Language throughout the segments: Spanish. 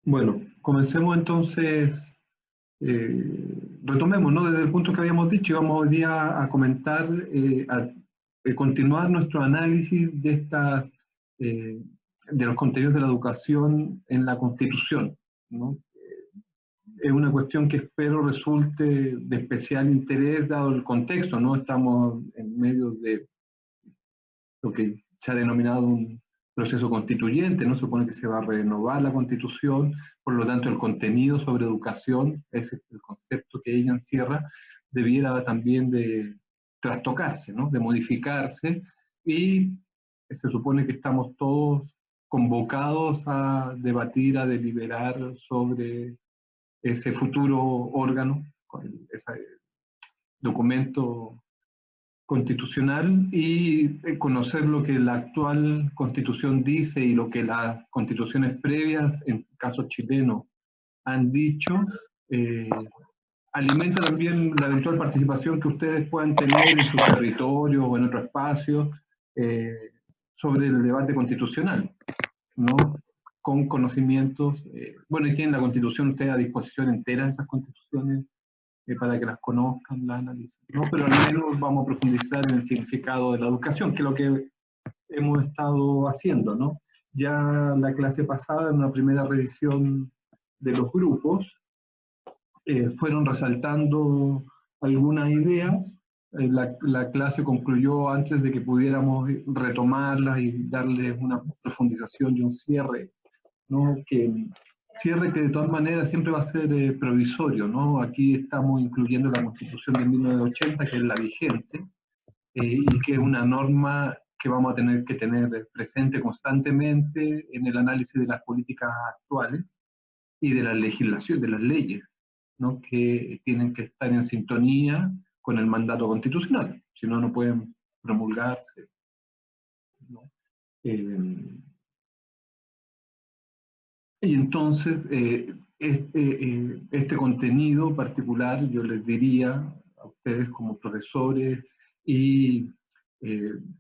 Bueno, comencemos entonces, retomemos, ¿no? Desde el punto que habíamos dicho, y vamos hoy día a comentar, continuar nuestro análisis de los contenidos de la educación en la Constitución, ¿no? Es una cuestión que espero resulte de especial interés dado el contexto, ¿no? Estamos en medio de lo que se ha denominado un proceso constituyente, ¿no? Se supone que se va a renovar la Constitución, por lo tanto el contenido sobre educación, ese es el concepto que ella encierra, debiera también de trastocarse, ¿no? De modificarse, y se supone que estamos todos convocados a debatir, a deliberar sobre ese futuro órgano, ese documento constitucional, y conocer lo que la actual constitución dice y lo que las constituciones previas, en caso chileno, han dicho, eh, alimenta también la eventual participación que ustedes puedan tener en sus territorios o en otro espacio eh, sobre el debate constitucional, ¿no? Con conocimientos, bueno, y tienen la constitución ustedes a disposición entera, esas constituciones, para que las conozcan, las analicen, ¿no? Pero al menos vamos a profundizar en el significado de la educación, que es lo que hemos estado haciendo, ¿no? Ya la clase pasada, en una primera revisión de los grupos, fueron resaltando algunas ideas. La clase concluyó antes de que pudiéramos retomarlas y darles una profundización y un cierre, ¿no? Cierre que de todas maneras siempre va a ser provisorio, ¿no? Aquí estamos incluyendo la Constitución de 1980, que es la vigente, y que es una norma que vamos a tener que tener presente constantemente en el análisis de las políticas actuales y de la legislación, de las leyes, ¿no? Que tienen que estar en sintonía con el mandato constitucional, si no, no pueden promulgarse, ¿no? Y entonces, este contenido particular, yo les diría a ustedes como profesores y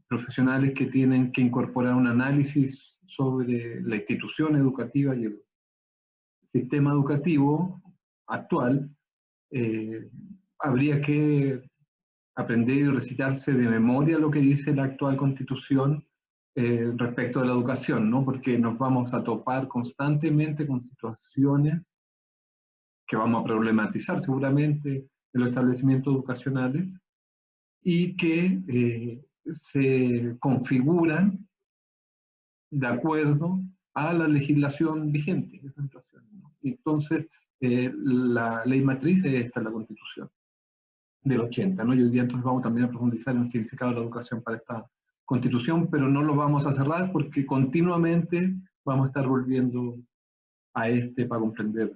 profesionales que tienen que incorporar un análisis sobre la institución educativa y el sistema educativo actual, eh, habría que aprender y recitarse de memoria lo que dice la actual Constitución respecto de la educación, ¿no? Porque nos vamos a topar constantemente con situaciones que vamos a problematizar seguramente en los establecimientos educacionales y que se configuran de acuerdo a la legislación vigente. Esa situación, ¿no? Entonces, la ley matriz es esta, la Constitución del 80, ¿no? Y hoy día entonces vamos también a profundizar en el significado de la educación para esta Constitución, pero no lo vamos a cerrar porque continuamente vamos a estar volviendo a para comprender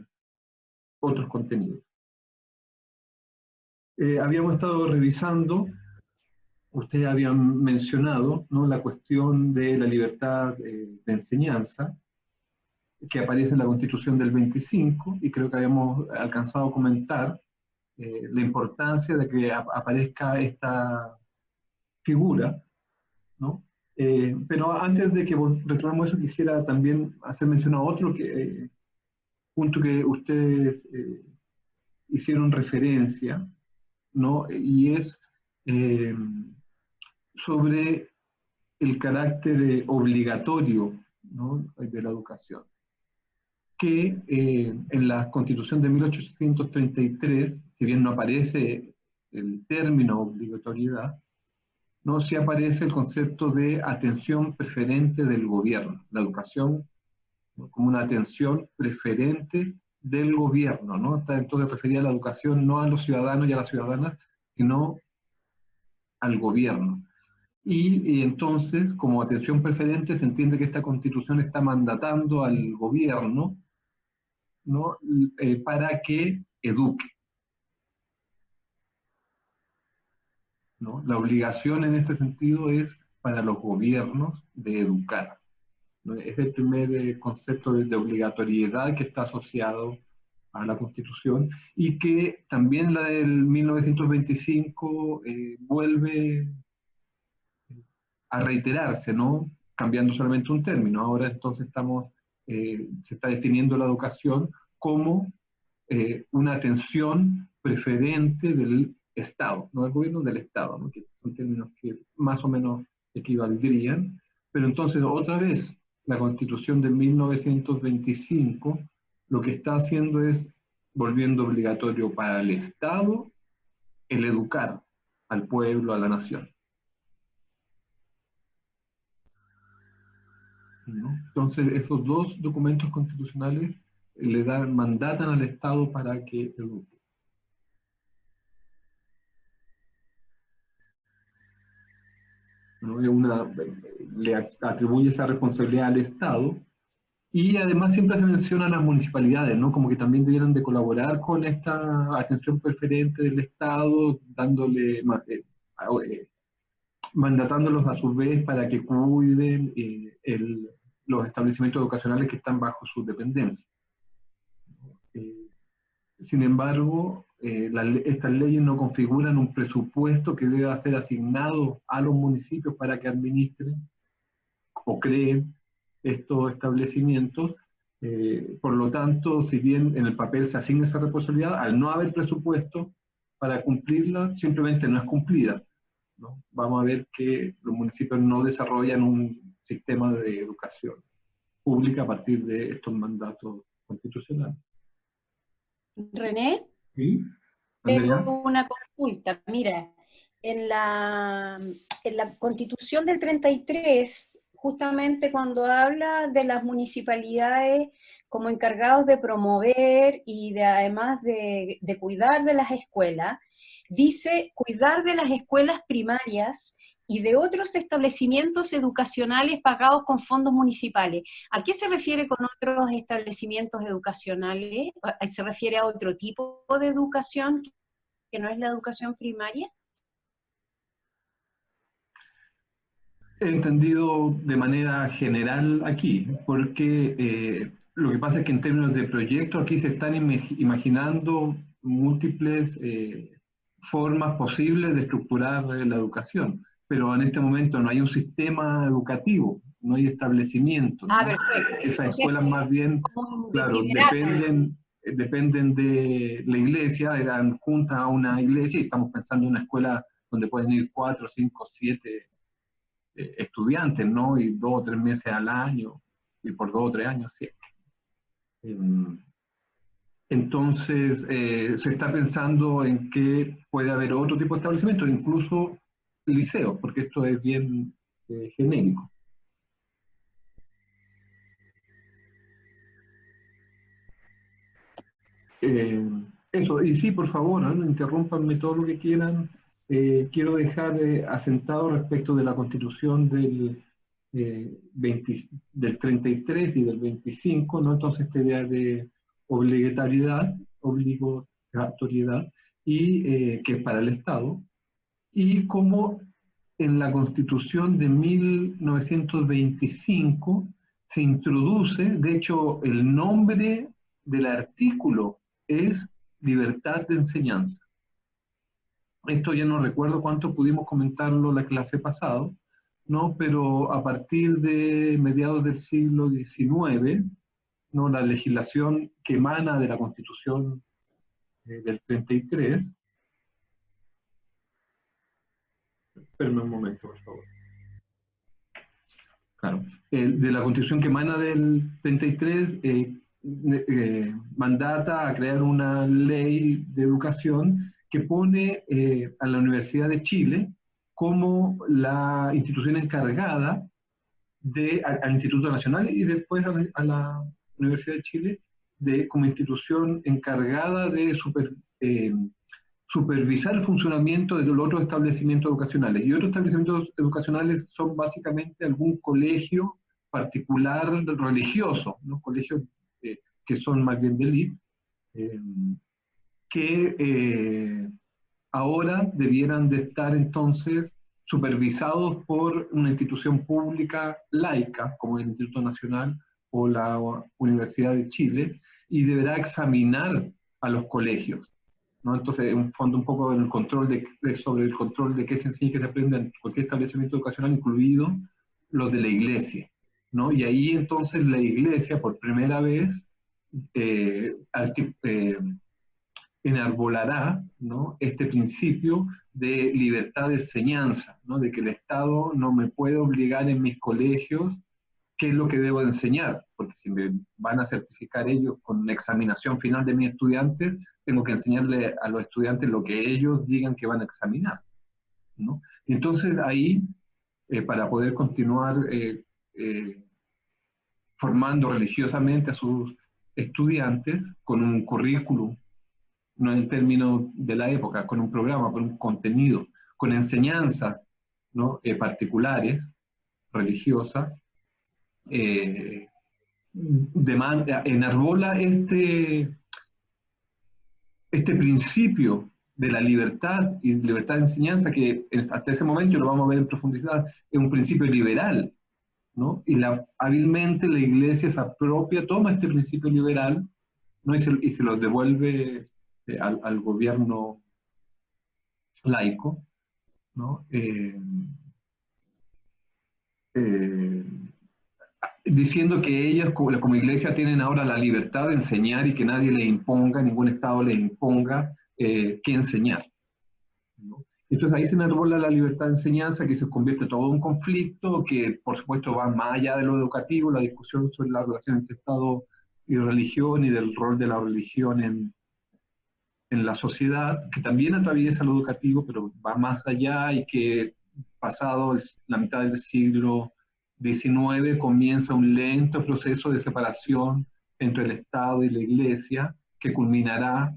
otros contenidos. Habíamos estado revisando, ustedes habían mencionado, ¿no? La cuestión de la libertad de enseñanza, que aparece en la Constitución del 25, y creo que habíamos alcanzado a comentar la importancia de que aparezca esta figura, ¿no? Pero antes de que retomemos eso, quisiera también hacer mención a otro punto que ustedes hicieron referencia, ¿no? Y es eh, sobre el carácter obligatorio, ¿no? De la educación, que en la Constitución de 1833, si bien no aparece el término obligatoriedad, no sí aparece el concepto de atención preferente del gobierno, la educación, ¿no? Como una atención preferente del gobierno, ¿no? Está entonces referida a la educación no a los ciudadanos y a las ciudadanas, sino al gobierno. Y entonces, como atención preferente, se entiende que esta Constitución está mandatando al gobierno, ¿no? Para que eduque, ¿no? La obligación en este sentido es para los gobiernos de educar, ¿no? Es el primer concepto de obligatoriedad que está asociado a la Constitución, y que también la del 1925 vuelve a reiterarse, ¿no? Cambiando solamente un término. Ahora entonces estamos se está definiendo la educación como una atención preferente del Estado, no del gobierno, del Estado, ¿no? Que son términos que más o menos equivaldrían, pero entonces otra vez la Constitución de 1925 lo que está haciendo es volviendo obligatorio para el Estado el educar al pueblo, a la nación, ¿no? Entonces esos dos documentos constitucionales mandatan al Estado para que eduque. ¿No? Le atribuye esa responsabilidad al Estado, y además siempre se mencionan las municipalidades, ¿no? Como que también debieran de colaborar con esta atención preferente del Estado, mandatándolos a su vez para que cuiden los establecimientos educacionales que están bajo su dependencia. Sin embargo, estas leyes no configuran un presupuesto que deba ser asignado a los municipios para que administren o creen estos establecimientos. Por lo tanto, si bien en el papel se asigna esa responsabilidad, al no haber presupuesto para cumplirla, simplemente no es cumplida, ¿no? Vamos a ver que los municipios no desarrollan un sistema de educación pública a partir de estos mandatos constitucionales. René, ¿Sí? tengo una consulta. Mira, en la Constitución del 33, justamente cuando habla de las municipalidades como encargados de promover y además de cuidar de las escuelas, dice cuidar de las escuelas primarias y de otros establecimientos educacionales pagados con fondos municipales. ¿A qué se refiere con otros establecimientos educacionales? ¿Se refiere a otro tipo de educación que no es la educación primaria? He entendido de manera general aquí, porque lo que pasa es que en términos de proyecto aquí se están imaginando múltiples formas posibles de estructurar la educación, pero en este momento no hay un sistema educativo, no hay establecimientos, Ah, ¿no? perfecto. Esas O sea, escuelas más bien, claro, dependen de la iglesia, eran juntas a una iglesia, y estamos pensando en una escuela donde pueden ir 4, 5, 7 estudiantes, ¿no? Y 2 o 3 meses al año, y por 2 o 3 años, sí. Entonces, se está pensando en que puede haber otro tipo de establecimientos, incluso liceos, porque esto es bien genérico. Eso, y sí, por favor, ¿no? Interrúmpanme todo lo que quieran. Quiero dejar asentado respecto de la Constitución del 33 y del 25, ¿no? Entonces, esta idea de obligatoriedad, y que es para el Estado, y como en la Constitución de 1925 se introduce, de hecho, el nombre del artículo es libertad de enseñanza. Esto ya no recuerdo cuánto pudimos comentarlo la clase pasada, ¿no? Pero a partir de mediados del siglo XIX, ¿no? La legislación que emana de la Constitución del 33, espérame un momento, por favor. Claro, de la Constitución que emana del 33, mandata a crear una ley de educación que pone a la Universidad de Chile como la institución encargada al Instituto Nacional y después a la Universidad de Chile como institución encargada de supervisar el funcionamiento de los otros establecimientos educacionales. Y otros establecimientos educacionales son básicamente algún colegio particular religioso, ¿no? Colegios que son más bien de élite, que ahora debieran de estar entonces supervisados por una institución pública laica, como el Instituto Nacional o la Universidad de Chile, y deberá examinar a los colegios, ¿no? Entonces, en un fondo, un poco el control sobre el control de qué se enseña y qué se aprende en cualquier establecimiento educacional, incluido los de la iglesia, ¿no? Y ahí entonces la Iglesia, por primera vez, enarbolará, ¿no?, este principio de libertad de enseñanza, ¿no?, de que el Estado no me puede obligar en mis colegios qué es lo que debo enseñar, porque si me van a certificar ellos con una examinación final de mis estudiantes, tengo que enseñarle a los estudiantes lo que ellos digan que van a examinar, ¿no? Y entonces ahí, para poder continuar formando religiosamente a sus estudiantes con un currículum, no en el término de la época, con un programa, con un contenido, con enseñanzas, ¿no?, particulares, religiosas, enarbola este principio de la libertad y libertad de enseñanza que hasta ese momento, lo vamos a ver en profundidad, es un principio liberal, ¿no? Y hábilmente la Iglesia se apropia, toma este principio liberal, ¿no?, y se lo devuelve al gobierno laico, ¿no? Diciendo que ellas como iglesia tienen ahora la libertad de enseñar y que nadie les imponga, ningún Estado les imponga qué enseñar, ¿no? Entonces ahí se enarbola la libertad de enseñanza, que se convierte todo en un conflicto, que por supuesto va más allá de lo educativo, la discusión sobre la relación entre Estado y religión y del rol de la religión en la sociedad, que también atraviesa lo educativo, pero va más allá, y que pasado la mitad del siglo XIX comienza un lento proceso de separación entre el Estado y la Iglesia, que culminará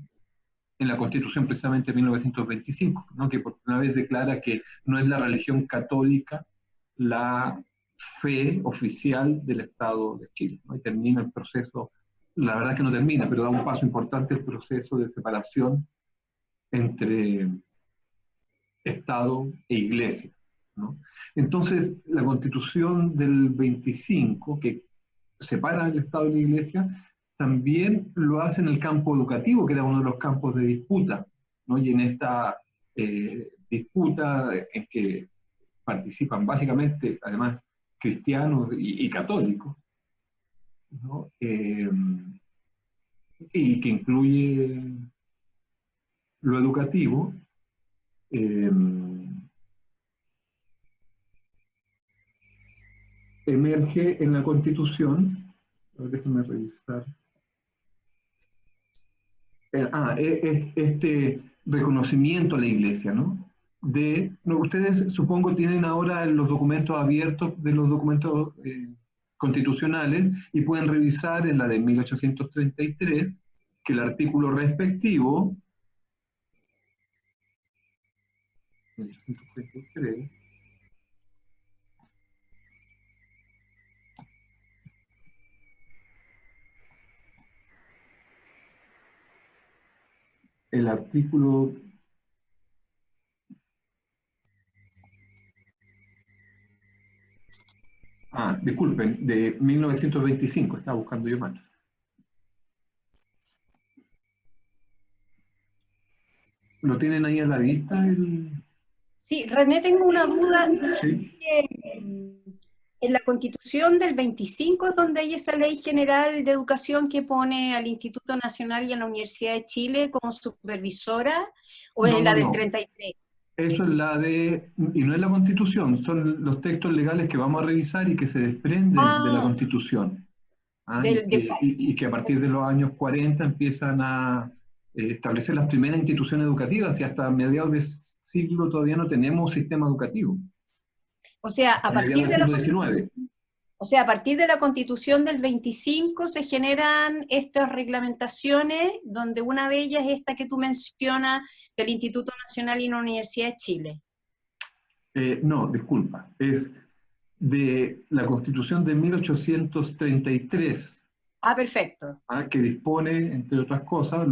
en la Constitución precisamente de 1925, ¿no?, que por primera vez declara que no es la religión católica la fe oficial del Estado de Chile, ¿no? Y termina el proceso, la verdad es que no termina, pero da un paso importante el proceso de separación entre Estado e Iglesia, ¿no? Entonces, la Constitución del 25, que separa el Estado y la Iglesia, también lo hace en el campo educativo, que era uno de los campos de disputa, ¿no? Y en esta disputa en que participan básicamente, además, cristianos y católicos, ¿no? Y que incluye lo educativo, emerge en la Constitución, déjenme revisar, este reconocimiento a la Iglesia, ¿no? Ustedes supongo tienen ahora los documentos abiertos de los documentos constitucionales y pueden revisar en la de 1833 que el artículo respectivo, 1833, el artículo disculpen, de 1925, estaba buscando yo mal. ¿Lo tienen ahí a la vista? Sí, René, tengo una duda. Sí. En la Constitución del 25 es donde hay esa ley general de educación que pone al Instituto Nacional y a la Universidad de Chile como supervisora, o No, es la no, del no. 33. Eso es y no es la Constitución, son los textos legales que vamos a revisar y que se desprenden de la Constitución. Y que a partir de los años 40 empiezan a establecer las primeras instituciones educativas, y hasta mediados de siglo todavía no tenemos sistema educativo. O sea, a partir de del siglo XIX. O sea, a partir de la Constitución del 25 se generan estas reglamentaciones, donde una de ellas es esta que tú mencionas del Instituto Nacional y la Universidad de Chile. No, disculpa, es de la Constitución de 1833. Perfecto. Que dispone, entre otras cosas,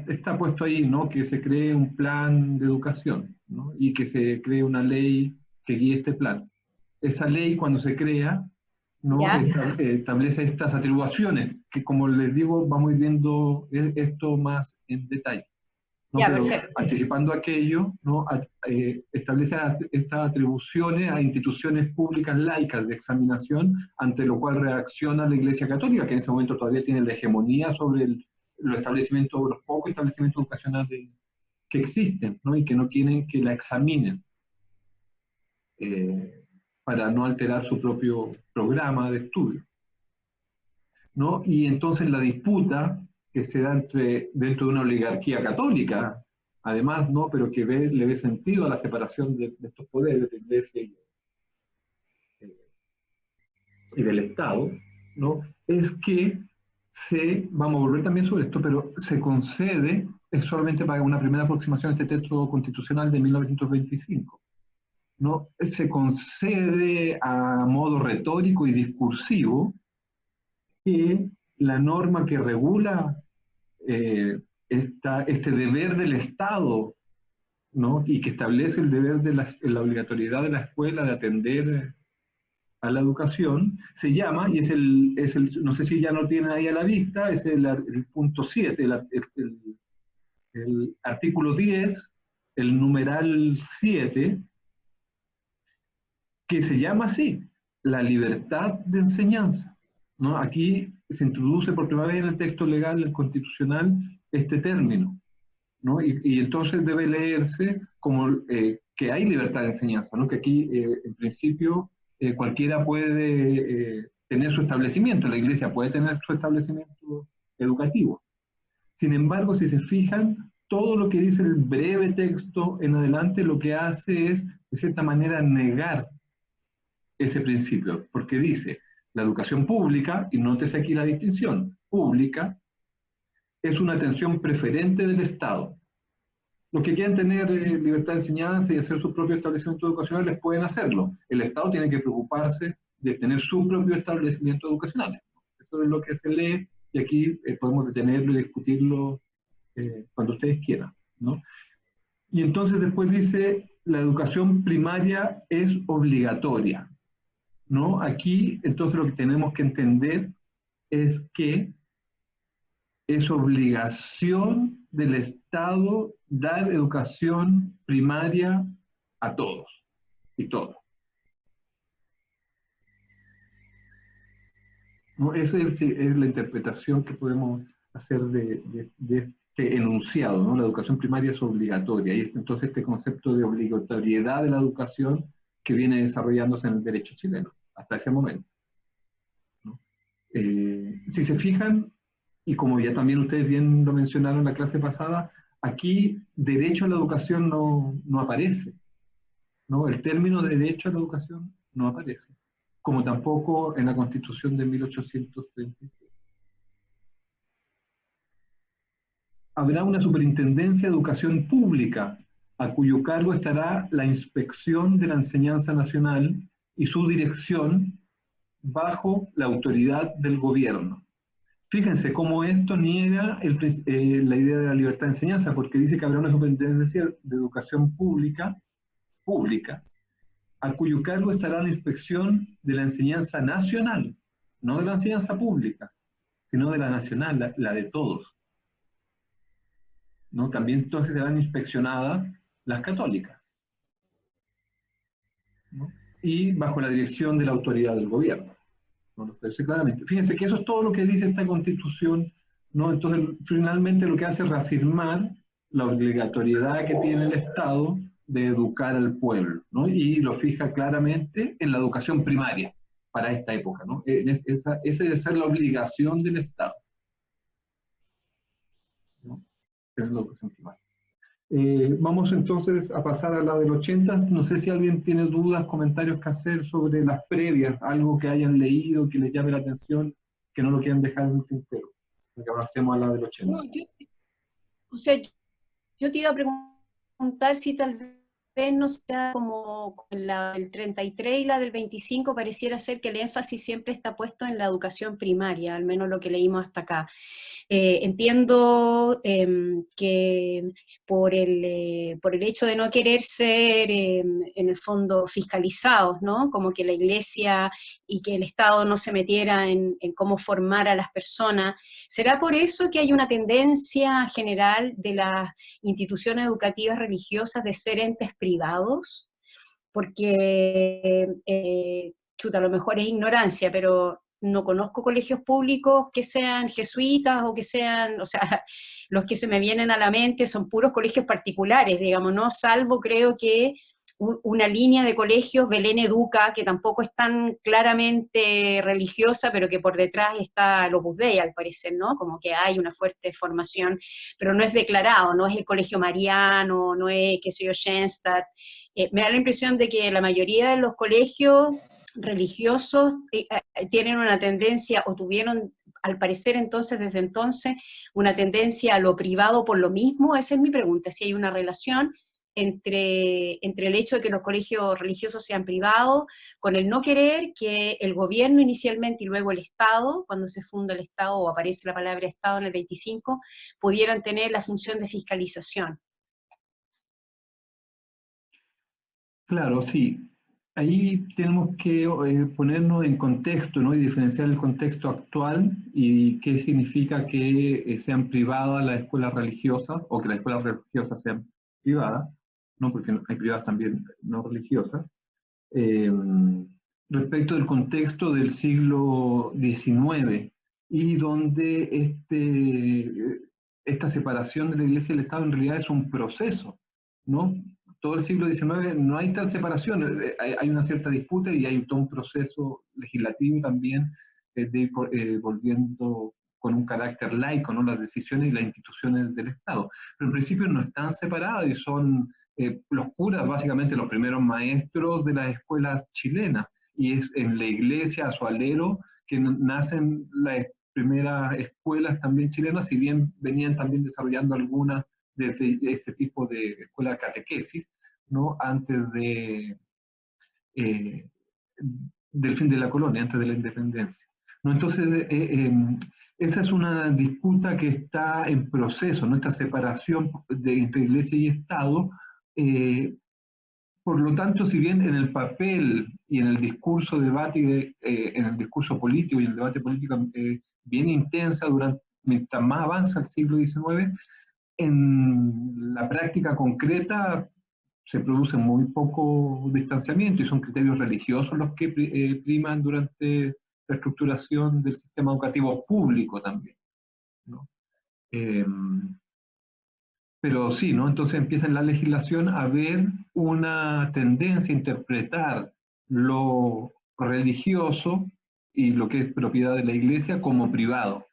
está puesto ahí, ¿no?, que se cree un plan de educación, ¿no?, y que se cree una ley que guíe este plan. Esa ley, cuando se crea, ¿no?, establece estas atribuciones, que como les digo, vamos viendo esto más en detalle. ¿no? Ya, Pero perfecto. anticipando aquello, ¿no? Establece estas atribuciones a instituciones públicas laicas de examinación, ante lo cual reacciona la Iglesia Católica, que en ese momento todavía tiene la hegemonía sobre los establecimientos, los pocos establecimientos educacionales que existen, ¿no? Y que no quieren que la examinen, para no alterar su propio programa de estudio, ¿no? Y entonces la disputa que se da dentro de una oligarquía católica, además, ¿no? Pero que le ve sentido a la separación de estos poderes de Iglesia y del Estado, ¿no? Es que vamos a volver también sobre esto, pero se concede, es solamente para una primera aproximación a este texto constitucional de 1925, ¿no? Se concede a modo retórico y discursivo que la norma que regula este deber del Estado, ¿no? Y que establece el deber de la obligatoriedad de la escuela de atender a la educación, se llama, y no sé si ya lo tienen ahí a la vista, es el punto 7, el artículo 10, el numeral 7, que se llama así, la libertad de enseñanza, ¿no? Aquí se introduce por primera vez en el texto legal, el constitucional, este término, ¿no? Y entonces debe leerse como que hay libertad de enseñanza, ¿no? Que aquí, en principio, cualquiera puede tener su establecimiento, la iglesia puede tener su establecimiento educativo. Sin embargo, si se fijan, todo lo que dice el breve texto en adelante lo que hace es, de cierta manera, negar ese principio, porque dice, la educación pública, y nótese aquí la distinción, pública, es una atención preferente del Estado. Los que quieran tener libertad de enseñanza y hacer su propio establecimiento educacional les pueden hacerlo. El Estado tiene que preocuparse de tener su propio establecimiento educacional. Eso es lo que se lee y aquí podemos detenerlo y discutirlo cuando ustedes quieran, ¿no? Y entonces después dice, la educación primaria es obligatoria, ¿no? Aquí entonces lo que tenemos que entender es que es obligación del Estado dar educación primaria a todos y todas, ¿no? Esa es la interpretación que podemos hacer de este enunciado, ¿no? La educación primaria es obligatoria, y entonces este concepto de obligatoriedad de la educación que viene desarrollándose en el derecho chileno hasta ese momento, ¿no? Si se fijan, y como ya también ustedes bien lo mencionaron en la clase pasada, aquí derecho a la educación no aparece, ¿no? El término de derecho a la educación no aparece, como tampoco en la Constitución de 1833. Habrá una superintendencia de educación pública, a cuyo cargo estará la inspección de la enseñanza nacional y su dirección bajo la autoridad del gobierno. Fíjense cómo esto niega la idea de la libertad de enseñanza, porque dice que habrá una superintendencia de educación pública, a cuyo cargo estará la inspección de la enseñanza nacional, no de la enseñanza pública, sino de la nacional, la de todos, ¿no? También entonces serán inspeccionadas las católicas, ¿no? Y bajo la dirección de la autoridad del gobierno, ¿no? Lo establece claramente. Fíjense que eso es todo lo que dice esta Constitución, ¿no? Entonces, finalmente lo que hace es reafirmar la obligatoriedad que tiene el Estado de educar al pueblo, ¿no? Y lo fija claramente en la educación primaria para esta época, ¿no? Esa debe ser la obligación del Estado, ¿no? Es la educación primaria. Vamos entonces a pasar a la del 80. No sé si alguien tiene dudas, comentarios que hacer sobre las previas, algo que hayan leído, que les llame la atención, que no lo quieran dejar en el tintero. Porque ahora hacemos a la del 80. No, o sea, yo te iba a preguntar si tal vez no sea como con la del 33 y la del 25, pareciera ser que el énfasis siempre está puesto en la educación primaria, al menos lo que leímos hasta acá. Entiendo que por el hecho de no querer ser, en el fondo, fiscalizados, ¿no? Como que la Iglesia y que el Estado no se metiera en cómo formar a las personas. ¿Será por eso que hay una tendencia general de las instituciones educativas religiosas de ser entes privados? Porque, chuta, a lo mejor es ignorancia, pero no conozco colegios públicos que sean jesuitas o que sean, o sea, los que se me vienen a la mente son puros colegios particulares, digamos, ¿no? Salvo creo que una línea de colegios, Belén Educa, que tampoco es tan claramente religiosa, pero que por detrás está el Opus Dei, al parecer, ¿no? Como que hay una fuerte formación, pero no es declarado, no es el Colegio Mariano, no es, qué sé yo, Schoenstatt. Me da la impresión de que la mayoría de los colegios religiosos tienen una tendencia, o tuvieron, al parecer entonces, desde entonces, una tendencia a lo privado por lo mismo. Esa es mi pregunta, si hay una relación entre el hecho de que los colegios religiosos sean privados, con el no querer que el gobierno inicialmente y luego el Estado, cuando se funda el Estado o aparece la palabra Estado en el 25, pudieran tener la función de fiscalización. Claro, sí. Ahí tenemos que ponernos en contexto, ¿no? Y diferenciar el contexto actual y qué significa que sean privadas las escuelas religiosas o que las escuelas religiosas sean privadas, ¿no? Porque hay privadas también no religiosas. Eh, Respecto del contexto del siglo XIX y donde esta separación de la Iglesia y el Estado en realidad es un proceso, ¿no? Todo el siglo XIX no hay tal separación, hay una cierta disputa y hay todo un proceso legislativo también de ir volviendo con un carácter laico, ¿no? Las decisiones y las instituciones del Estado. Pero en principio no están separadas y son los curas básicamente los primeros maestros de las escuelas chilenas, y es en la iglesia, a su alero, que nacen las primeras escuelas también chilenas, si bien venían también desarrollando algunas de ese tipo de escuela de catequesis, ¿no? Antes eh, del fin de la colonia, antes de la independencia. ¿No? Entonces, esa es una disputa que está en proceso, ¿no? Esta separación entre iglesia y Estado. eh, por lo tanto, si bien en el papel y en el discurso debate, en el discurso político y en el debate político bien intensa mientras más avanza el siglo XIX, en la práctica concreta se produce muy poco distanciamiento y son criterios religiosos los que priman durante la estructuración del sistema educativo público también, ¿no? Eh, pero sí, ¿no? Entonces empieza en la legislación a haber una tendencia a interpretar lo religioso y lo que es propiedad de la iglesia como privado,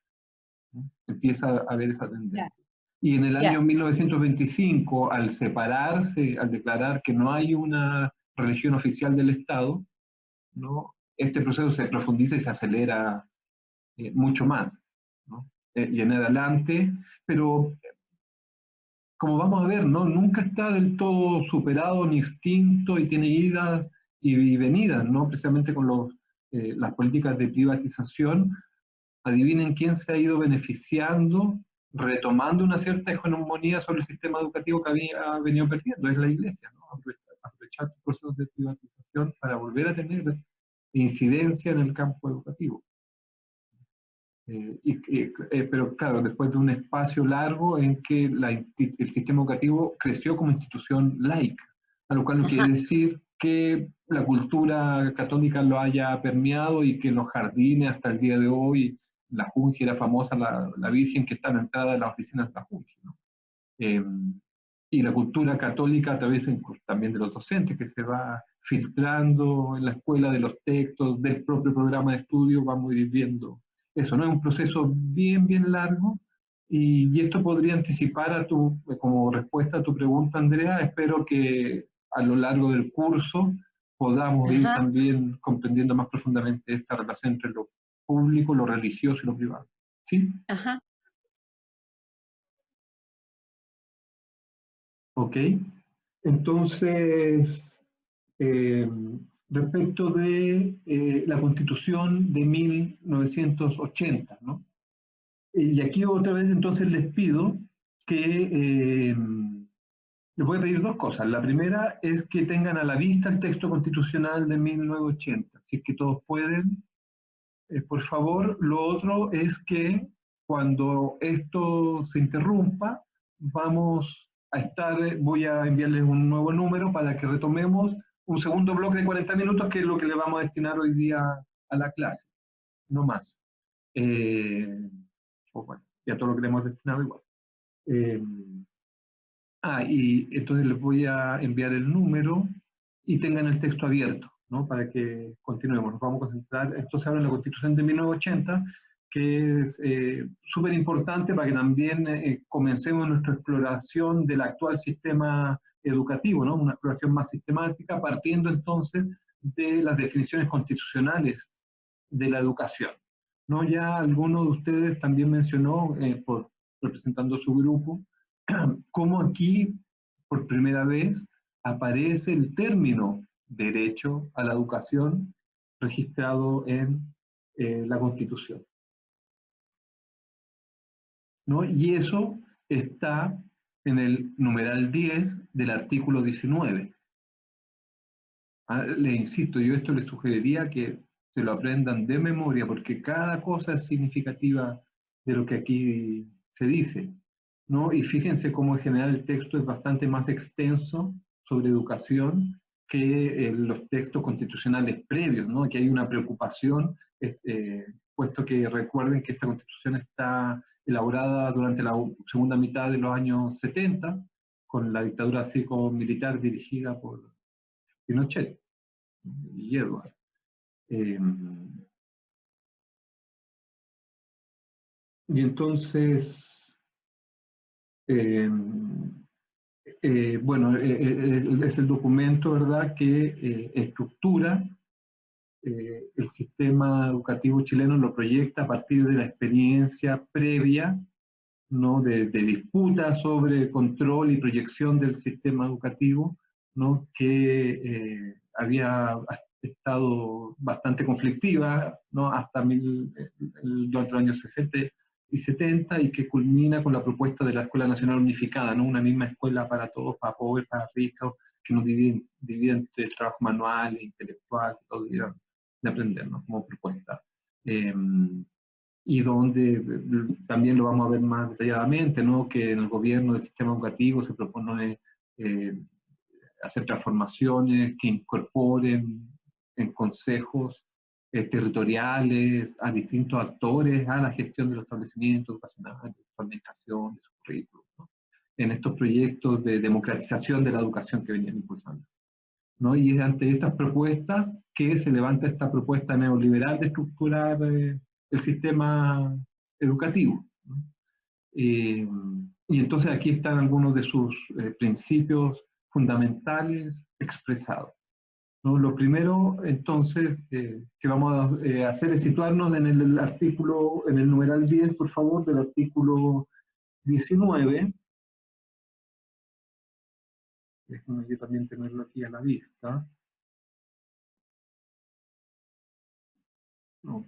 ¿no? Empieza a haber esa Ya, tendencia. Y en el año ya. 1925, al separarse, al declarar que no hay una religión oficial del Estado, ¿no? Este proceso se profundiza y se acelera mucho más, ¿no? Y en adelante, pero como vamos a ver, ¿no? Nunca está del todo superado ni extinto y tiene idas y venidas, ¿no? Precisamente con las políticas de privatización. Adivinen quién se ha ido beneficiando, retomando una cierta hegemonía sobre el sistema educativo que había venido perdiendo, es la Iglesia, ¿no? Aprovechar procesos de privatización para volver a tener incidencia en el campo educativo. Pero claro, después de un espacio largo en que el sistema educativo creció como institución laica, a lo cual no quiere Ajá. decir que la cultura católica lo haya permeado y que en los jardines hasta el día de hoy, la Junji era famosa, la Virgen que está en la entrada de las oficinas de la Junji, ¿no? Eh, y la cultura católica a través también de los docentes, que se va filtrando en la escuela de los textos, del propio programa de estudio, vamos a ir viendo eso, ¿no? Es un proceso bien, bien largo y esto podría anticipar como respuesta a tu pregunta, Andrea. Espero que a lo largo del curso podamos ir Ajá. también comprendiendo más profundamente esta relación entre lo público, lo religioso y lo privado. ¿Sí? Ajá. ¿Ok? Entonces, respecto de la Constitución de 1980, ¿no? Y aquí otra vez entonces les pido que les voy a pedir dos cosas. La primera es que tengan a la vista el texto constitucional de 1980, si es que todos pueden, por favor. Lo otro es que cuando esto se interrumpa, vamos a estar, voy a enviarles un nuevo número para que retomemos un segundo bloque de 40 minutos, que es lo que le vamos a destinar hoy día a la clase, no más. O bueno, ya todo lo que le hemos destinado igual. Y entonces les voy a enviar el número y tengan el texto abierto, ¿no? Para que continuemos. Nos vamos a concentrar. Esto se habla en la Constitución de 1980, que es súper importante para que también comencemos nuestra exploración del actual sistema educativo, ¿no? Una exploración más sistemática, partiendo entonces de las definiciones constitucionales de la educación, ¿no? Ya alguno de ustedes también mencionó, representando su grupo, cómo aquí, por primera vez, aparece el término derecho a la educación registrado en la Constitución, ¿no? Y eso está en el numeral 10 del artículo 19. Le insisto, yo esto les sugeriría que se lo aprendan de memoria, porque cada cosa es significativa de lo que aquí se dice, ¿no? Y fíjense cómo en general el texto es bastante más extenso sobre educación que los textos constitucionales previos, ¿no? Que hay una preocupación, puesto que recuerden que esta constitución está elaborada durante la segunda mitad de los años 70, con la dictadura cívico-militar dirigida por Pinochet y Edward. Y entonces, bueno, es el documento, ¿verdad?, que estructura el sistema educativo chileno, lo proyecta a partir de la experiencia previa, ¿no?, de disputa sobre control y proyección del sistema educativo, ¿no?, que había estado bastante conflictiva, ¿no?, hasta durante los años 60 y 70, y que culmina con la propuesta de la Escuela Nacional Unificada, ¿no?, una misma escuela para todos, para pobres, para ricos, que nos divide entre el trabajo manual, intelectual, todo de aprender, ¿no?, como propuesta. Y donde también lo vamos a ver más detalladamente, ¿no?, que en el gobierno del sistema educativo se propone hacer transformaciones que incorporen en consejos territoriales a distintos actores a la gestión de los establecimientos educacionales, de su administración, de su currículum, ¿no?, en estos proyectos de democratización de la educación que venían impulsando, ¿no? Y es ante estas propuestas que se levanta esta propuesta neoliberal de estructurar el sistema educativo, ¿no? Y entonces aquí están algunos de sus principios fundamentales expresados, ¿no? Lo primero, entonces, que vamos a hacer es situarnos en el artículo, en el numeral 10, por favor, del artículo 19. Déjenme yo también tenerlo aquí a la vista. Ok.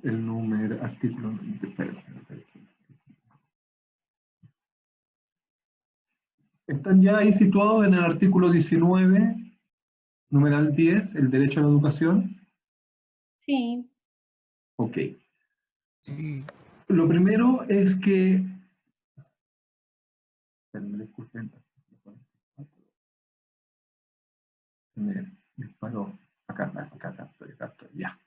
El número, artículo, espera. ¿Están ya ahí situados en el artículo 19, numeral 10, el derecho a la educación? Sí. Ok. Lo primero es que... Disculpen. Me disparó. Acá estoy, ya.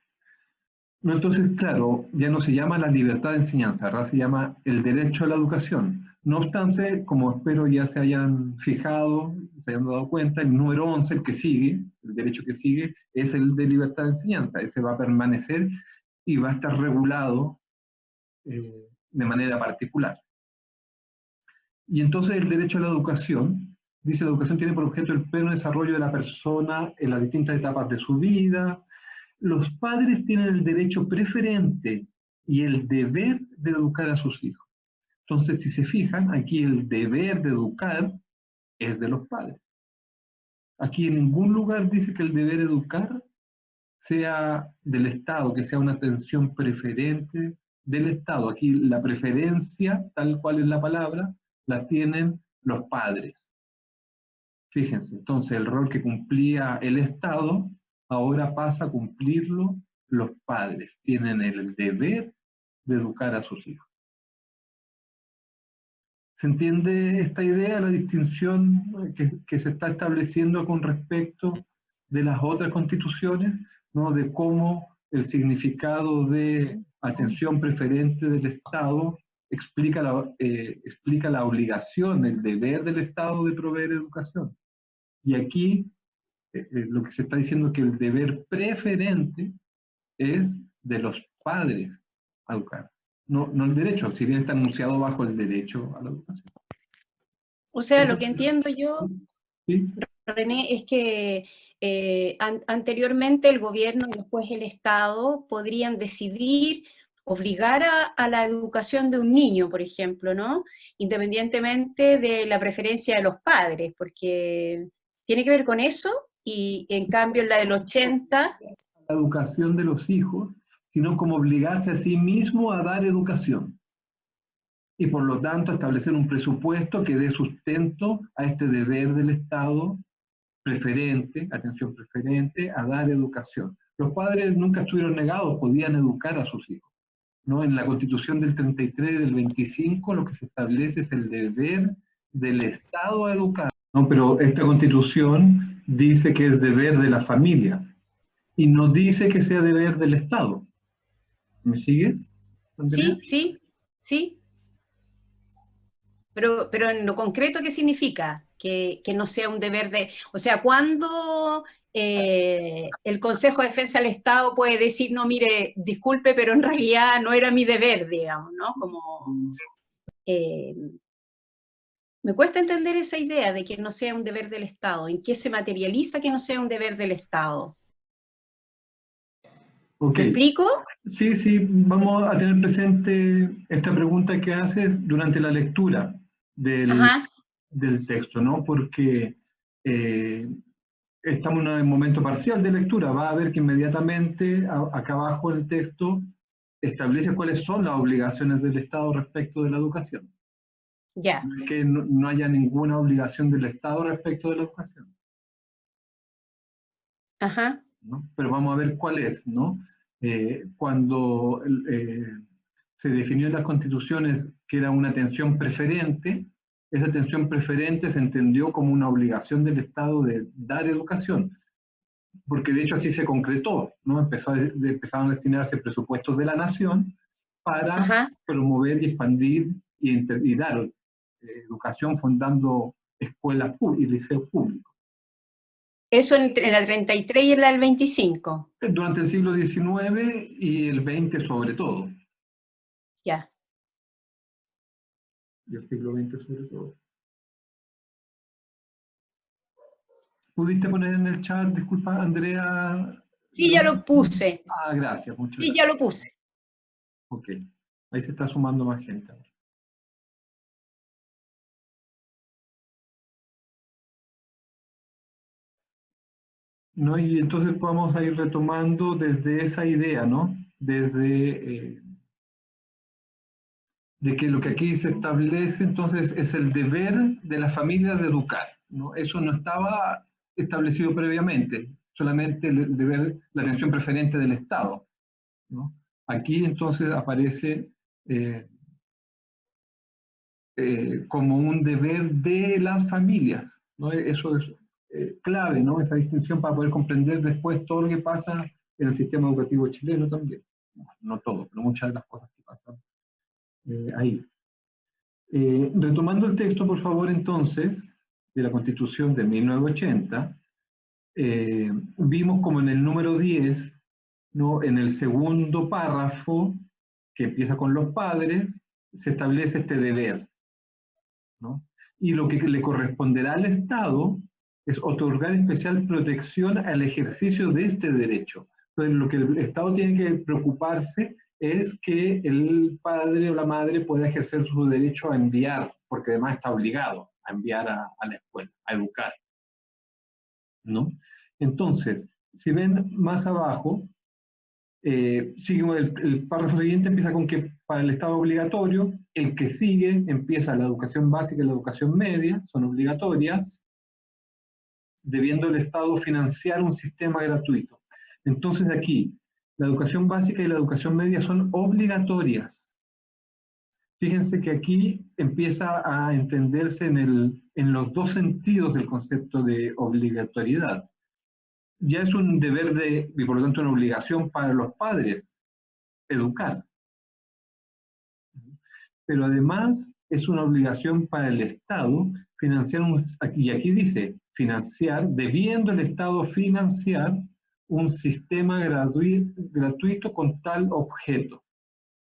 No, entonces, claro, ya no se llama la libertad de enseñanza, ¿verdad? Se llama el derecho a la educación. No obstante, como espero ya se hayan fijado, se hayan dado cuenta, el número 11, el que sigue, el derecho que sigue, es el de libertad de enseñanza. Ese va a permanecer y va a estar regulado de manera particular. Y entonces el derecho a la educación, dice la educación tiene por objeto el pleno desarrollo de la persona en las distintas etapas de su vida. Los padres tienen el derecho preferente y el deber de educar a sus hijos. Entonces, si se fijan, aquí el deber de educar es de los padres. Aquí en ningún lugar dice que el deber de educar sea del Estado, que sea una atención preferente del Estado. Aquí la preferencia, tal cual es la palabra, la tienen los padres. Fíjense, entonces el rol que cumplía el Estado ahora pasa a cumplirlo los padres. Tienen el deber de educar a sus hijos. ¿Se entiende esta idea, la distinción que se está estableciendo con respecto de las otras constituciones, ¿no? De cómo el significado de atención preferente del Estado explica la obligación, el deber del Estado de proveer educación? Y aquí lo que se está diciendo es que el deber preferente es de los padres a educar, no el derecho, si bien está anunciado bajo el derecho a la educación. O sea, lo que entiendo yo, ¿Sí? René, es que anteriormente el gobierno y después el Estado podrían decidir obligar a la educación de un niño, por ejemplo, ¿no? Independientemente de la preferencia de los padres, porque tiene que ver con eso, y en cambio en la del 80... La educación de los hijos, sino como obligarse a sí mismo a dar educación. Y por lo tanto establecer un presupuesto que dé sustento a este deber del Estado preferente, atención preferente, a dar educación. Los padres nunca estuvieron negados, podían educar a sus hijos, ¿no? En la Constitución del 33 y del 25 lo que se establece es el deber del Estado a educar, ¿no? Pero esta Constitución dice que es deber de la familia y no dice que sea deber del Estado. ¿Me sigues, Andrea? Sí. Pero en lo concreto, ¿qué significa? Que no sea un deber de... O sea, ¿cuándo el Consejo de Defensa del Estado puede decir, no, mire, disculpe, pero en realidad no era mi deber, digamos, ¿no? Como... me cuesta entender esa idea de que no sea un deber del Estado. ¿En qué se materializa que no sea un deber del Estado? Okay. ¿Me explico? Sí, vamos a tener presente esta pregunta que haces durante la lectura del texto, ¿no? Porque estamos en un momento parcial de lectura. Va a ver que inmediatamente acá abajo en el texto establece cuáles son las obligaciones del Estado respecto de la educación. Ya. No es que no haya ninguna obligación del Estado respecto de la educación. Ajá. ¿No? Pero vamos a ver cuál es, ¿no? Cuando se definió en las constituciones que era una atención preferente, esa atención preferente se entendió como una obligación del Estado de dar educación, porque de hecho así se concretó, ¿no? Empezaron a destinarse presupuestos de la nación para promover y expandir y dar educación fundando escuelas y liceos públicos. Eso en la 33 y en la del 25. Durante el siglo XIX y el XX sobre todo. Ya. Y el siglo XX sobre todo. ¿Pudiste poner en el chat, disculpa, Andrea? Sí, ya lo puse. Ah, gracias, muchas gracias. Sí, ya lo puse. Ok, ahí se está sumando más gente. ¿No? Y entonces vamos a ir retomando desde esa idea, ¿no? Desde de que lo que aquí se establece entonces es el deber de las familias de educar, ¿no? Eso no estaba establecido previamente, solamente el deber, la atención preferente del Estado, ¿no? Aquí entonces aparece como un deber de las familias, ¿no? Eso es clave, ¿no? Esa distinción para poder comprender después todo lo que pasa en el sistema educativo chileno también. No todo, pero muchas de las cosas que pasan ahí. Retomando el texto, por favor, entonces, de la Constitución de 1980, vimos como en el número 10, ¿no? En el segundo párrafo, que empieza con los padres, se establece este deber, ¿no? Y lo que le corresponderá al Estado es otorgar especial protección al ejercicio de este derecho. Entonces, lo que el Estado tiene que preocuparse es que el padre o la madre pueda ejercer su derecho a enviar, porque además está obligado a enviar a la escuela, a educar, ¿no? Entonces, si ven más abajo, sigue el párrafo siguiente empieza con que para el Estado obligatorio, el que sigue empieza la educación básica y la educación media, son obligatorias, debiendo el Estado financiar un sistema gratuito. Entonces aquí, la educación básica y la educación media son obligatorias. Fíjense que aquí empieza a entenderse en los dos sentidos del concepto de obligatoriedad. Ya es un deber y por lo tanto una obligación para los padres educar. Pero además es una obligación para el Estado financiar, y aquí dice, financiar, debiendo el Estado financiar un sistema gratuito con tal objeto,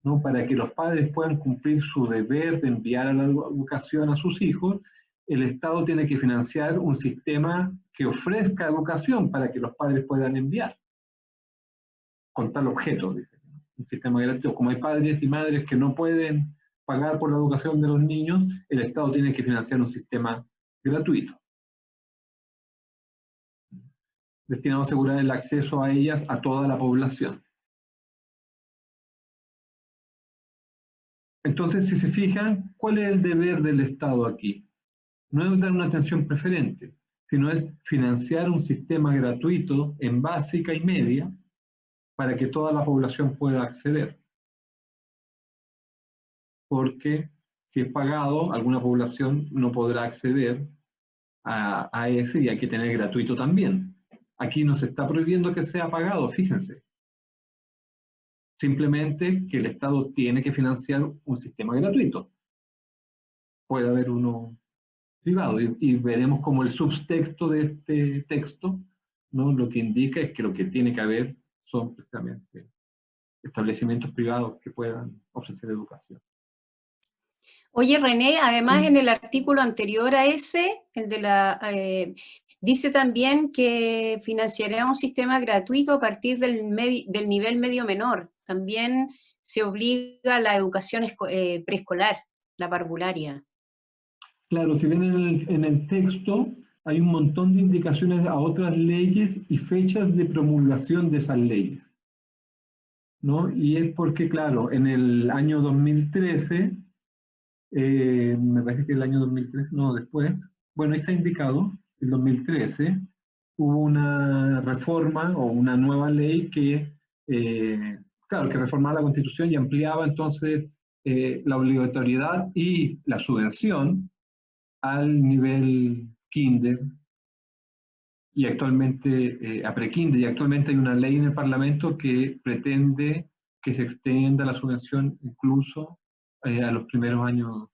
¿no? Para que los padres puedan cumplir su deber de enviar a la educación a sus hijos, el Estado tiene que financiar un sistema que ofrezca educación para que los padres puedan enviar, con tal objeto, dice, ¿no? Un sistema gratuito. Como hay padres y madres que no pueden pagar por la educación de los niños, el Estado tiene que financiar un sistema gratuito, destinado a asegurar el acceso a ellas a toda la población. Entonces, si se fijan, ¿cuál es el deber del Estado aquí? No es dar una atención preferente, sino es financiar un sistema gratuito en básica y media para que toda la población pueda acceder. Porque si es pagado, alguna población no podrá acceder a ese y hay que tener gratuito también. Aquí no se está prohibiendo que sea pagado, fíjense. Simplemente que el Estado tiene que financiar un sistema gratuito. Puede haber uno privado y veremos como el subtexto de este texto, ¿no? Lo que indica es que lo que tiene que haber son precisamente establecimientos privados que puedan ofrecer educación. Oye, René, además en el artículo anterior a ese, el de dice también que financiará un sistema gratuito a partir del nivel medio menor. También se obliga a la educación preescolar, la parvularia. Claro, si ven en el texto, hay un montón de indicaciones a otras leyes y fechas de promulgación de esas leyes, ¿no? Y es porque, claro, en el año 2013, me parece que el año 2013, no, después, bueno, ahí está indicado, el 2013, hubo una reforma o una nueva ley que, claro, que reformaba la Constitución y ampliaba entonces la obligatoriedad y la subvención al nivel kinder y actualmente a prekinder, y actualmente hay una ley en el Parlamento que pretende que se extienda la subvención incluso a los primeros años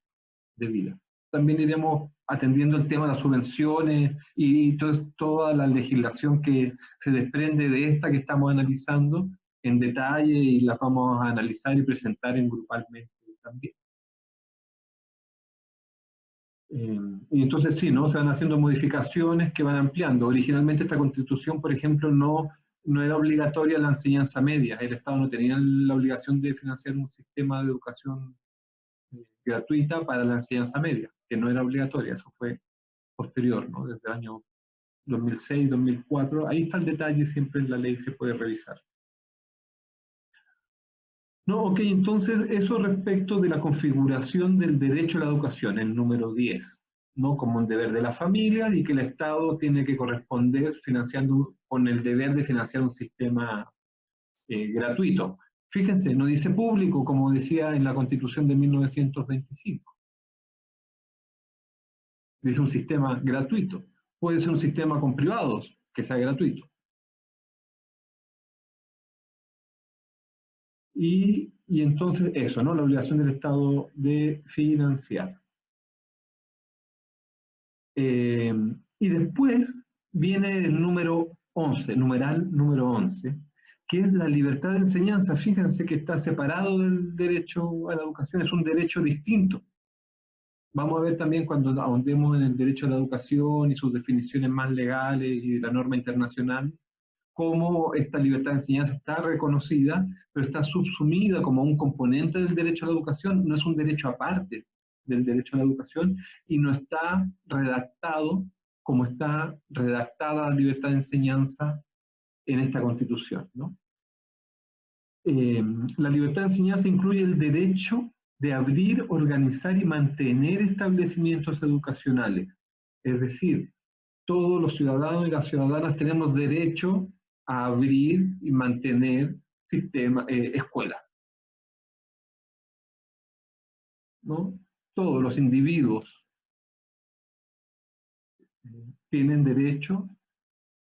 de vida. También iremos atendiendo el tema de las subvenciones y toda la legislación que se desprende de esta que estamos analizando en detalle y las vamos a analizar y presentar en grupalmente también. Y entonces sí, ¿no? Se van haciendo modificaciones que van ampliando. Originalmente esta Constitución, por ejemplo, no era obligatoria la enseñanza media. El Estado no tenía la obligación de financiar un sistema de educación gratuita para la enseñanza media, que no era obligatoria. Eso fue posterior, ¿no? Desde el año 2006, 2004. Ahí está el detalle, siempre en la ley se puede revisar. No, ok, entonces eso respecto de la configuración del derecho a la educación, el número 10, ¿no? Como un deber de la familia y que el Estado tiene que corresponder financiando, con el deber de financiar un sistema gratuito. Fíjense, no dice público, como decía en la Constitución de 1925. Dice un sistema gratuito. Puede ser un sistema con privados, que sea gratuito. Y entonces eso, ¿no? La obligación del Estado de financiar. Y después viene el número 11, numeral número 11, que es la libertad de enseñanza. Fíjense que está separado del derecho a la educación, es un derecho distinto. Vamos a ver también cuando ahondemos en el derecho a la educación y sus definiciones más legales y la norma internacional, cómo esta libertad de enseñanza está reconocida, pero está subsumida como un componente del derecho a la educación, no es un derecho aparte del derecho a la educación, y no está redactado como está redactada la libertad de enseñanza en esta Constitución, ¿no? La libertad de enseñanza incluye el derecho de abrir, organizar y mantener establecimientos educacionales. Es decir, todos los ciudadanos y las ciudadanas tenemos derecho a abrir y mantener escuelas, ¿no? Todos los individuos tienen derecho,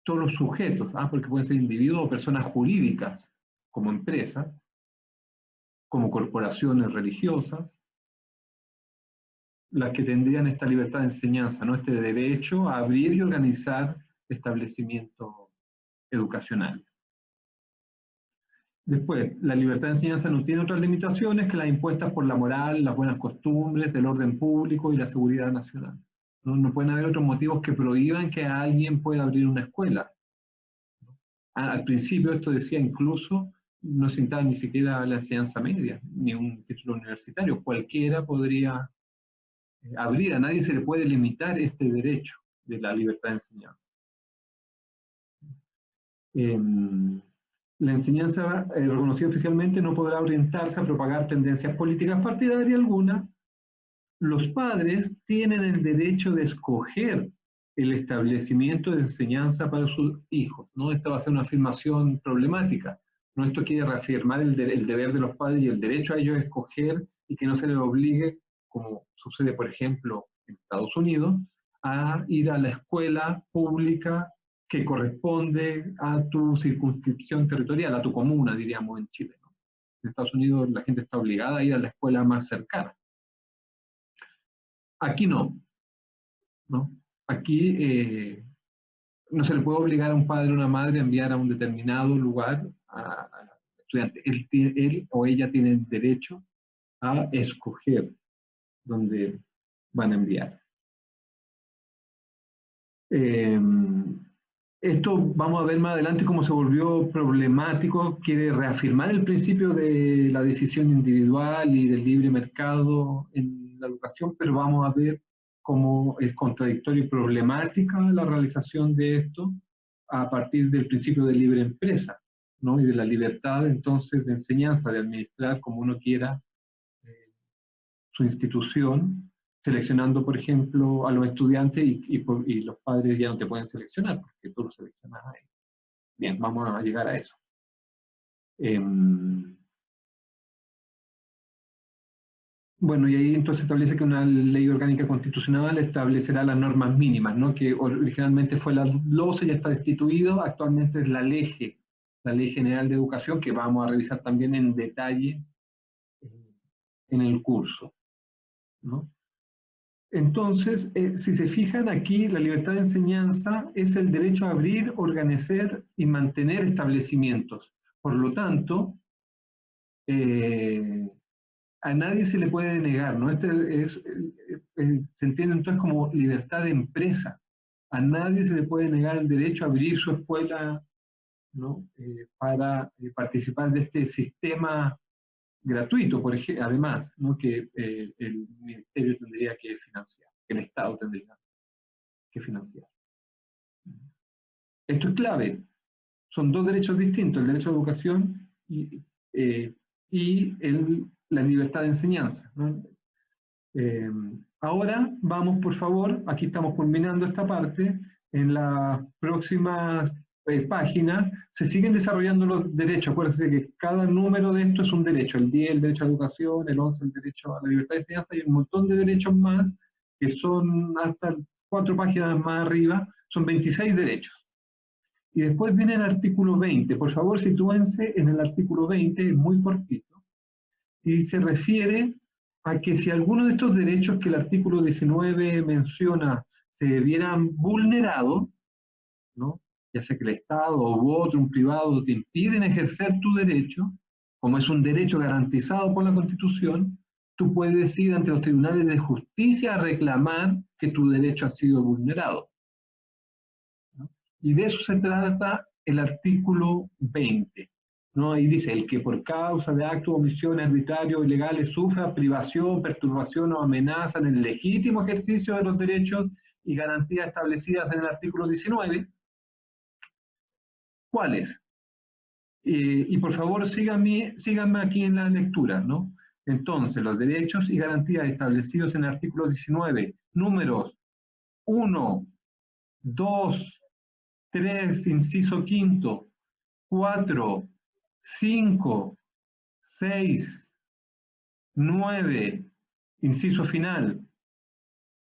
todos los sujetos, porque pueden ser individuos o personas jurídicas, como empresas, como corporaciones religiosas, las que tendrían esta libertad de enseñanza, ¿no? Este derecho a abrir y organizar establecimientos educacionales. Después, la libertad de enseñanza no tiene otras limitaciones que las impuestas por la moral, las buenas costumbres, el orden público y la seguridad nacional. No pueden haber otros motivos que prohíban que alguien pueda abrir una escuela. Al principio esto decía incluso, no se necesitaba ni siquiera la enseñanza media, ni un título universitario, cualquiera podría abrir, a nadie se le puede limitar este derecho de la libertad de enseñanza. La enseñanza reconocida oficialmente no podrá orientarse a propagar tendencias políticas partidarias alguna. Los padres tienen el derecho de escoger el establecimiento de enseñanza para sus hijos, ¿no? Esta va a ser una afirmación problemática, ¿no? Esto quiere reafirmar el deber de los padres y el derecho a ellos a escoger y que no se les obligue, como sucede, por ejemplo, en Estados Unidos, a ir a la escuela pública que corresponde a tu circunscripción territorial, a tu comuna, diríamos en Chile, ¿no? En Estados Unidos la gente está obligada a ir a la escuela más cercana. Aquí no, ¿no? Aquí no se le puede obligar a un padre o una madre a enviar a un determinado lugar a estudiante. Él o ella tienen derecho a escoger dónde van a enviar. Esto vamos a ver más adelante cómo se volvió problemático, quiere reafirmar el principio de la decisión individual y del libre mercado en la educación, pero vamos a ver cómo es contradictorio y problemática la realización de esto a partir del principio de libre empresa, ¿no? Y de la libertad entonces de enseñanza, de administrar como uno quiera su institución, seleccionando, por ejemplo, a los estudiantes y los padres ya no te pueden seleccionar, porque tú los seleccionas a ellos. Bien, vamos a llegar a eso. Bueno, y ahí entonces establece que una ley orgánica constitucional establecerá las normas mínimas, ¿no? Que originalmente fue la LOCE, ya está destituido, actualmente es la LEGE, la Ley General de Educación, que vamos a revisar también en detalle en el curso, ¿no? Entonces, si se fijan aquí, la libertad de enseñanza es el derecho a abrir, organizar y mantener establecimientos. Por lo tanto, a nadie se le puede negar, ¿no? Se entiende entonces como libertad de empresa. A nadie se le puede negar el derecho a abrir su escuela, ¿no? Para participar de este sistema gratuito, por ejemplo, además, ¿no? Que el ministerio tendría que financiar, que el Estado tendría que financiar. Esto es clave. Son dos derechos distintos, el derecho a educación y la libertad de enseñanza, ¿no? Ahora vamos, por favor, aquí estamos culminando esta parte, en las próximas páginas se siguen desarrollando los derechos. Acuérdense que cada número de esto es un derecho, el 10 el derecho a la educación, el 11 el derecho a la libertad de enseñanza y un montón de derechos más que son hasta 4 páginas más arriba, son 26 derechos. Y después viene el artículo 20, por favor sitúense en el artículo 20, es muy cortito, y se refiere a que si alguno de estos derechos que el artículo 19 menciona se vieran vulnerados, ¿no? Ya sea que el Estado o otro, un privado, te impiden ejercer tu derecho, como es un derecho garantizado por la Constitución, tú puedes ir ante los tribunales de justicia a reclamar que tu derecho ha sido vulnerado, ¿no? Y de eso se trata el artículo 20, ¿no? Ahí dice, el que por causa de actos, omisiones arbitrarios o ilegales sufra privación, perturbación o amenaza en el legítimo ejercicio de los derechos y garantías establecidas en el artículo 19, ¿cuáles? Y por favor síganme aquí en la lectura, ¿no? Entonces, los derechos y garantías establecidos en el artículo 19, números 1, 2, 3, inciso quinto, 4, 5, 6, 9, inciso final,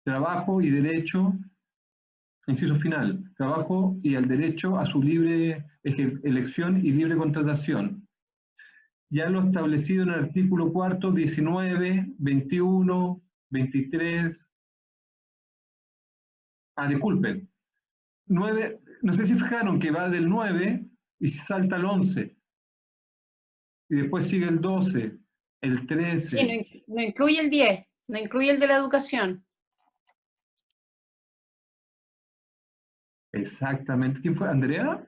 trabajo y derecho, inciso final, trabajo y el derecho a su libre elección y libre contratación. Ya lo establecido en el artículo 4, 19, 21, 23. Disculpen. 9, no sé si fijaron que va del 9 y salta al 11. Y después sigue el 12, el 13. Sí, no incluye el 10, no incluye el de la educación. Exactamente. ¿Quién fue? ¿Andrea?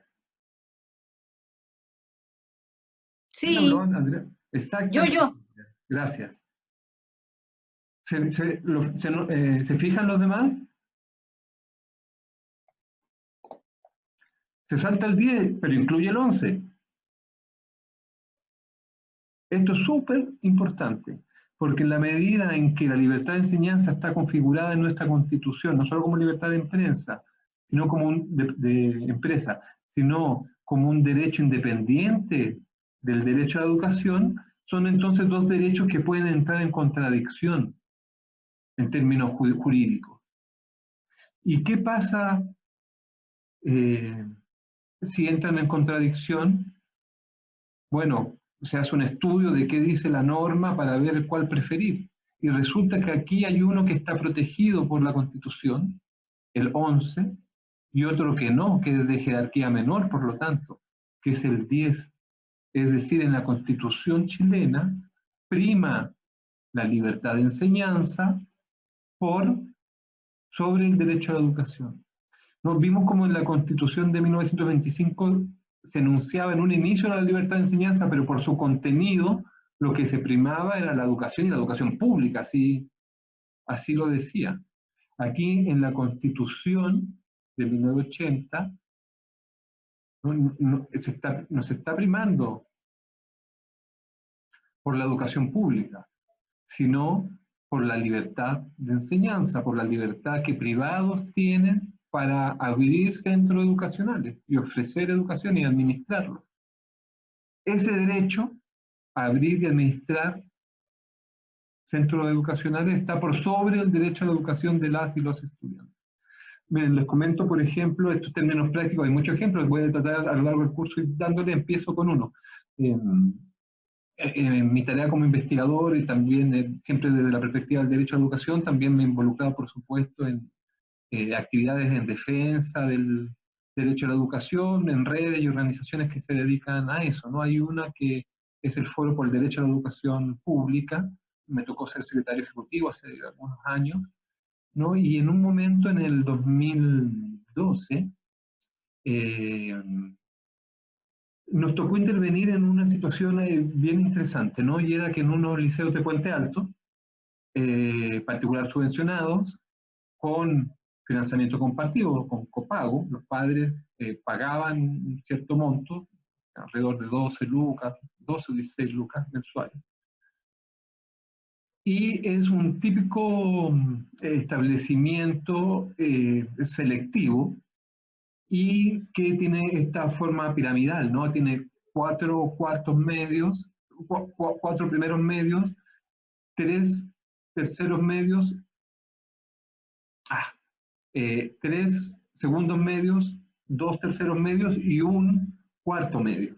¿Quién habló, Sí, Andrea? Exactamente. yo. Gracias. ¿Se fijan los demás? Se salta el 10, pero incluye el 11. Esto es súper importante, porque en la medida en que la libertad de enseñanza está configurada en nuestra Constitución, no solo como libertad de empresa, sino como de empresa, sino como un derecho independiente del derecho a la educación, son entonces dos derechos que pueden entrar en contradicción en términos jurídicos. ¿Y qué pasa si entran en contradicción? Bueno, se hace un estudio de qué dice la norma para ver cuál preferir. Y resulta que aquí hay uno que está protegido por la Constitución, el 11, y otro que no, que es de jerarquía menor, por lo tanto, que es el 10. Es decir, en la Constitución chilena prima la libertad de enseñanza sobre el derecho a la educación. Nos vimos como en la Constitución de 1925 se enunciaba en un inicio la libertad de enseñanza, pero por su contenido lo que se primaba era la educación y la educación pública, así lo decía. Aquí en la Constitución de 1980 se está primando por la educación pública, sino por la libertad de enseñanza, por la libertad que privados tienen para abrir centros educacionales y ofrecer educación y administrarlos. Ese derecho a abrir y administrar centros educacionales está por sobre el derecho a la educación de las y los estudiantes. Miren, les comento, por ejemplo, estos términos prácticos, hay muchos ejemplos, voy a tratar a lo largo del curso y dándole, empiezo con uno. En mi tarea como investigador y también siempre desde la perspectiva del derecho a la educación, también me he involucrado, por supuesto, en actividades en defensa del derecho a la educación, en redes y organizaciones que se dedican a eso, ¿no? Hay una que es el Foro por el Derecho a la Educación Pública, me tocó ser secretario ejecutivo hace algunos años, ¿no? Y en un momento en el 2012, nos tocó intervenir en una situación bien interesante, ¿no? Y era que en unos liceos de Puente Alto, particular subvencionados, con financiamiento compartido, con copago, los padres pagaban un cierto monto, alrededor de 12 lucas, 12 o 16 lucas mensuales. Y es un típico establecimiento selectivo y que tiene esta forma piramidal, ¿no? Tiene 4 cuartos medios, 4 primeros medios, 3 terceros medios, 3 segundos medios, 2 terceros medios y un cuarto medio,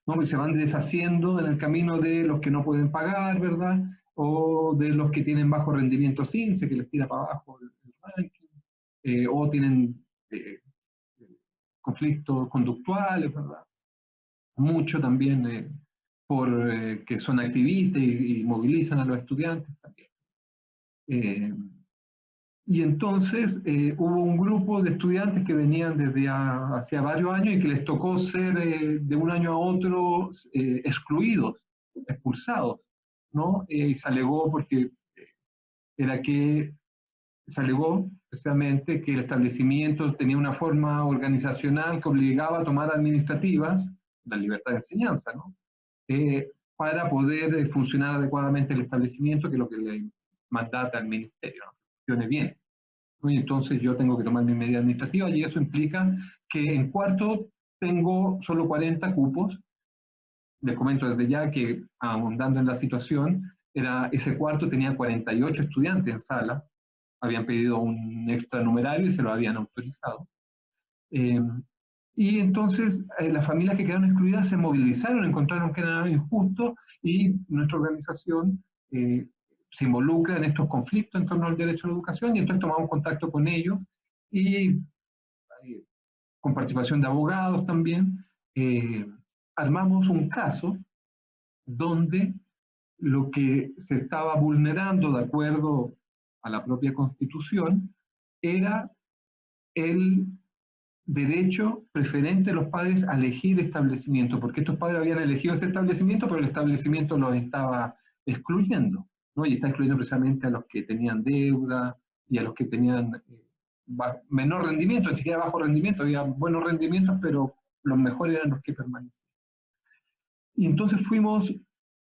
¿no? Y se van deshaciendo en el camino de los que no pueden pagar, ¿verdad? O de los que tienen bajo rendimiento CINCE, que les tira para abajo el ranking, o tienen conflictos conductuales, ¿verdad? Mucho también que son activistas y movilizan a los estudiantes también. Y entonces hubo un grupo de estudiantes que venían desde hacía varios años y que les tocó ser de un año a otro excluidos, expulsados, ¿no? Y se alegó porque se alegó precisamente que el establecimiento tenía una forma organizacional que obligaba a tomar administrativas, la libertad de enseñanza, ¿no? Para poder funcionar adecuadamente el establecimiento, que es lo que le mandata al ministerio, ¿no? Funcione bien. Y entonces yo tengo que tomar mi medida administrativa y eso implica que en cuarto tengo solo 40 cupos. Les comento desde ya que, ahondando en la situación, ese cuarto tenía 48 estudiantes en sala, habían pedido un extra numerario y se lo habían autorizado. Y entonces las familias que quedaron excluidas se movilizaron, encontraron que era injusto y nuestra organización se involucra en estos conflictos en torno al derecho a la educación y entonces tomamos contacto con ellos y con participación de abogados también, armamos un caso donde lo que se estaba vulnerando de acuerdo a la propia Constitución era el derecho preferente de los padres a elegir establecimiento, porque estos padres habían elegido ese establecimiento, pero el establecimiento los estaba excluyendo, ¿no? Y está excluyendo precisamente a los que tenían deuda y a los que tenían menor rendimiento, ni siquiera bajo rendimiento, había buenos rendimientos, pero los mejores eran los que permanecían. Y entonces fuimos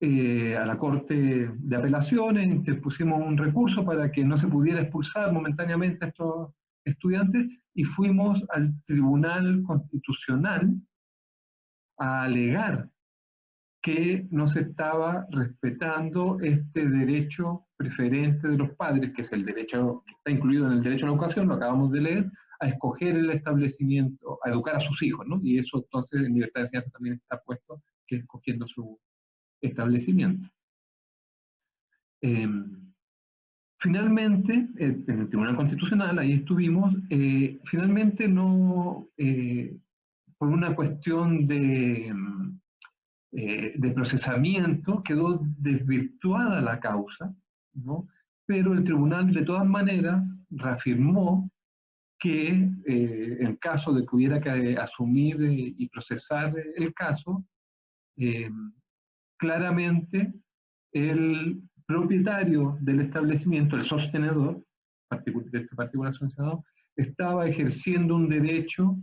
a la Corte de Apelaciones, interpusimos un recurso para que no se pudiera expulsar momentáneamente a estos estudiantes y fuimos al Tribunal Constitucional a alegar que no se estaba respetando este derecho preferente de los padres, que es el derecho que está incluido en el derecho a la educación, lo acabamos de leer, a escoger el establecimiento, a educar a sus hijos, ¿no? Y eso entonces en libertad de enseñanza también está puesto, que es escogiendo su establecimiento. Finalmente, en el Tribunal Constitucional, ahí estuvimos, finalmente no, por una cuestión de procesamiento, quedó desvirtuada la causa, ¿no? Pero el tribunal de todas maneras reafirmó que en caso de que hubiera que asumir y procesar el caso, claramente el propietario del establecimiento, el sostenedor de este particular sostenedor, estaba ejerciendo un derecho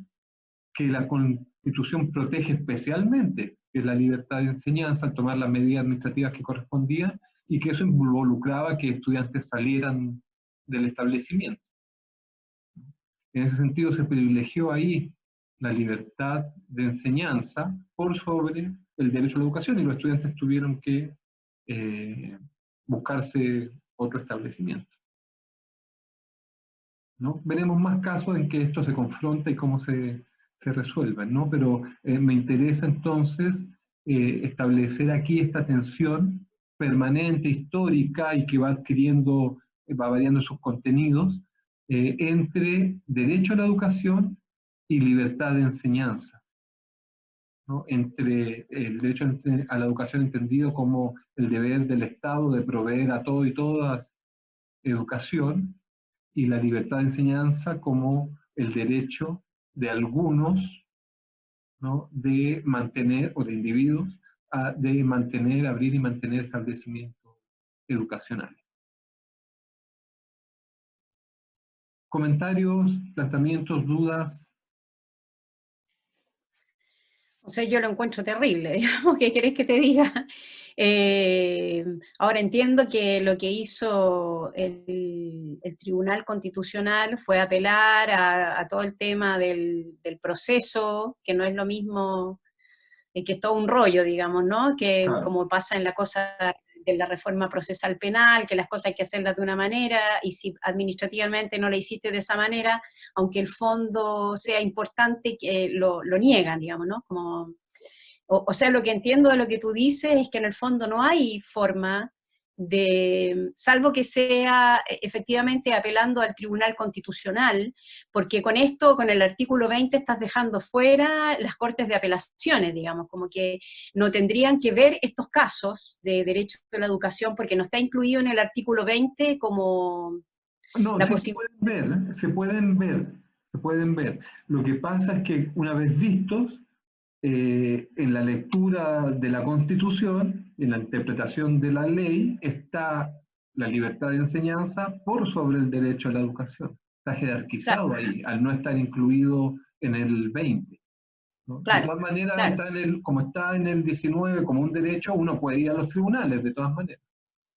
que la Constitución protege especialmente, que es la libertad de enseñanza, al tomar las medidas administrativas que correspondían, y que eso involucraba que estudiantes salieran del establecimiento. En ese sentido se privilegió ahí la libertad de enseñanza por sobre el derecho a la educación y los estudiantes tuvieron que buscarse otro establecimiento, ¿no? Veremos más casos en que esto se confronta y cómo se resuelven, ¿no? Pero me interesa entonces establecer aquí esta tensión permanente, histórica y que va adquiriendo, va variando sus contenidos entre derecho a la educación y libertad de enseñanza, ¿no? Entre el derecho a la educación entendido como el deber del Estado de proveer a todo y todas educación, y la libertad de enseñanza como el derecho de algunos, ¿no? De mantener, o de individuos, de mantener, abrir y mantener establecimientos educacionales. ¿Comentarios, planteamientos, dudas? O sea, yo lo encuentro terrible, digamos, ¿qué querés que te diga? Ahora entiendo que lo que hizo el Tribunal Constitucional fue apelar a todo el tema del proceso, que no es lo mismo, que es todo un rollo, digamos, ¿no? Que Claro. como pasa en la cosa de la reforma procesal penal, que las cosas hay que hacerlas de una manera, y si administrativamente no la hiciste de esa manera, aunque el fondo sea importante, lo niegan, digamos, ¿no? Como, o sea, lo que entiendo de lo que tú dices es que en el fondo no hay forma salvo que sea efectivamente apelando al Tribunal Constitucional, porque con esto, con el artículo 20, estás dejando fuera las Cortes de Apelaciones, digamos, como que no tendrían que ver estos casos de derecho a la educación, porque no está incluido en el artículo 20 como No, la sí se posibilidad. pueden ver, ¿eh? Se pueden ver, se pueden ver. Lo que pasa es que una vez vistos, en la lectura de la Constitución, en la interpretación de la ley, está la libertad de enseñanza por sobre el derecho a la educación. Está Claro, jerarquizado ahí, al no estar incluido en el 20. ¿No? De claro, todas maneras, claro. está como está en el 19 como un derecho, uno puede ir a los tribunales, de todas maneras.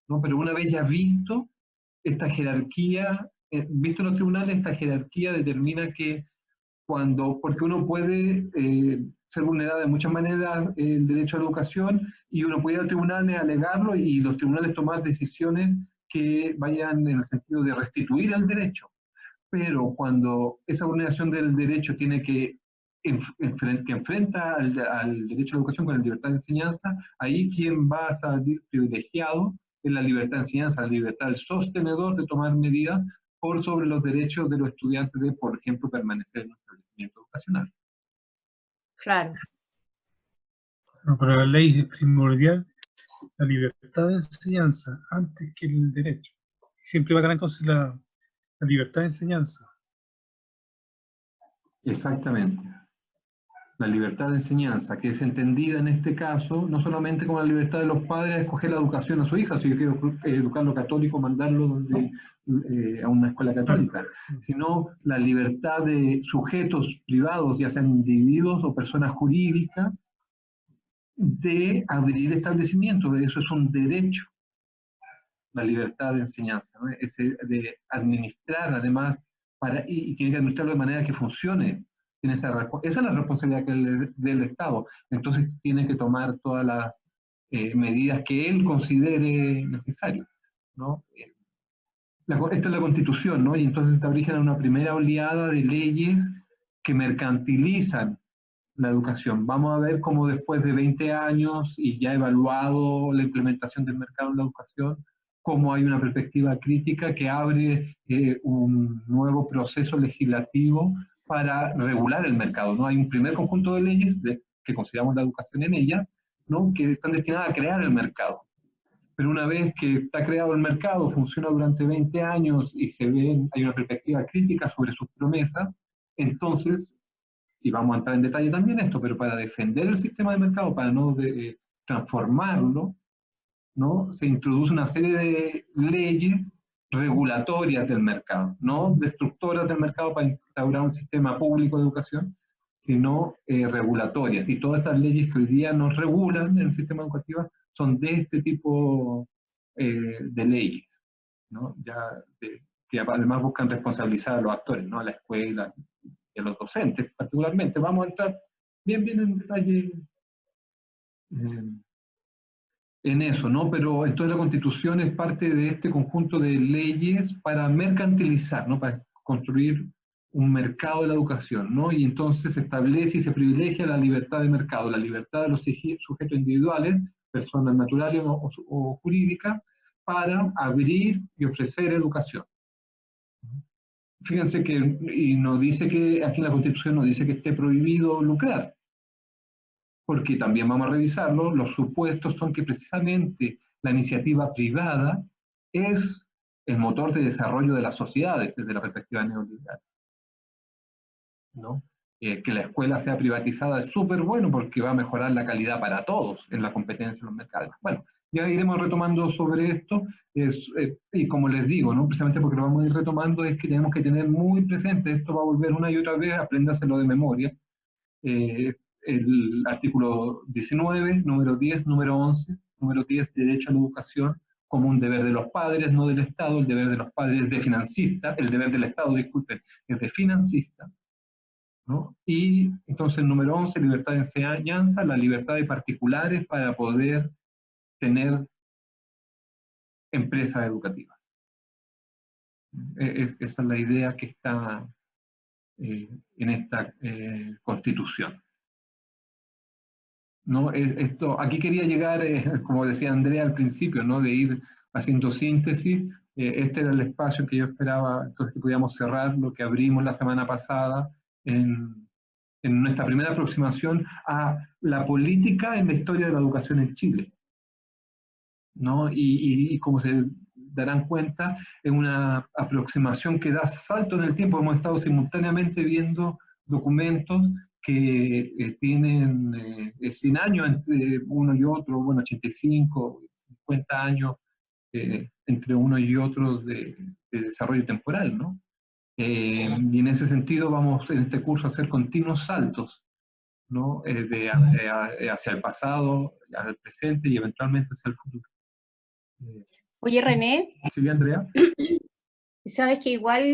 ¿No? Pero una vez ya visto esta jerarquía, visto en los tribunales, esta jerarquía determina que porque uno puede ser vulnerado de muchas maneras el derecho a la educación y uno puede ir a tribunales a alegarlo y los tribunales tomar decisiones que vayan en el sentido de restituir el derecho. Pero cuando esa vulneración del derecho tiene que enfrenta al derecho a la educación con la libertad de enseñanza, ahí quien va a salir privilegiado es la libertad de enseñanza, la libertad del sostenedor de tomar medidas por sobre los derechos de los estudiantes de, por ejemplo, permanecer en un establecimiento educacional. Claro. No, para la ley es primordial la libertad de enseñanza antes que el derecho. Siempre va a ganar entonces la libertad de enseñanza. Exactamente. La libertad de enseñanza, que es entendida en este caso, no solamente como la libertad de los padres a escoger la educación a su hija, si yo quiero educarlo católico, mandarlo a una escuela católica, sino la libertad de sujetos privados, ya sean individuos o personas jurídicas, de abrir establecimientos. Eso es un derecho, la libertad de enseñanza, ¿no? De administrar, además, y tiene que administrarlo de manera que funcione. Esa es la responsabilidad del Estado. Entonces tiene que tomar todas las medidas que él considere necesarias, ¿no? Esta es la Constitución, ¿no? Y entonces está origen a una primera oleada de leyes que mercantilizan la educación. Vamos a ver cómo después de 20 años y ya evaluado la implementación del mercado en la educación, cómo hay una perspectiva crítica que abre un nuevo proceso legislativo para regular el mercado, ¿no? Hay un primer conjunto de leyes que consideramos la educación en ella, ¿no? Que están destinadas a crear el mercado. Pero una vez que está creado el mercado, funciona durante 20 años y hay una perspectiva crítica sobre sus promesas, entonces, y vamos a entrar en detalle también esto, pero para defender el sistema de mercado, para no transformarlo, ¿no? Se introduce una serie de leyes regulatorias del mercado, no destructoras del mercado para instaurar un sistema público de educación, sino regulatorias. Y todas estas leyes que hoy día nos regulan en el sistema educativo son de este tipo de leyes, ¿no? Que además buscan responsabilizar a los actores, ¿no? A la escuela y a los docentes particularmente. Vamos a entrar bien en detalle en eso, ¿no? Pero entonces la Constitución es parte de este conjunto de leyes para mercantilizar, ¿no? Para construir un mercado de la educación, ¿no? Y entonces se establece y se privilegia la libertad de mercado, la libertad de los sujetos individuales, personas naturales o jurídicas, para abrir y ofrecer educación. Fíjense que, y nos dice que, aquí en la Constitución nos dice que esté prohibido lucrar, porque también vamos a revisarlo, los supuestos son que precisamente la iniciativa privada es el motor de desarrollo de las sociedades desde la perspectiva neoliberal, ¿no? Que la escuela sea privatizada es súper bueno porque va a mejorar la calidad para todos en la competencia en los mercados. Bueno, ya iremos retomando sobre esto, y como les digo, ¿no? Precisamente porque lo vamos a ir retomando, es que tenemos que tener muy presente, esto va a volver una y otra vez, apréndaselo de memoria, el artículo 19, número 10, número 11, número 10, derecho a la educación como un deber de los padres, no del Estado. El deber de los padres es de financista, el deber del Estado, disculpen, es de financista, ¿no? Y entonces el número 11, libertad de enseñanza, la libertad de particulares para poder tener empresas educativas. Esa es la idea que está en esta Constitución. ¿No? Aquí quería llegar, como decía Andrea al principio, ¿no? De ir haciendo síntesis, este era el espacio que yo esperaba, entonces que podíamos cerrar lo que abrimos la semana pasada en nuestra primera aproximación a la política en la historia de la educación en Chile, ¿no? Y como se darán cuenta, es una aproximación que da salto en el tiempo. Hemos estado simultáneamente viendo documentos que tienen 100 años entre uno y otro, bueno, 85, 50 años entre uno y otro de desarrollo temporal, ¿no? Y en ese sentido vamos en este curso a hacer continuos saltos, ¿no? Hacia el pasado, al presente y eventualmente hacia el futuro. Oye, René. ¿Sí, Andrea? Sabes que igual,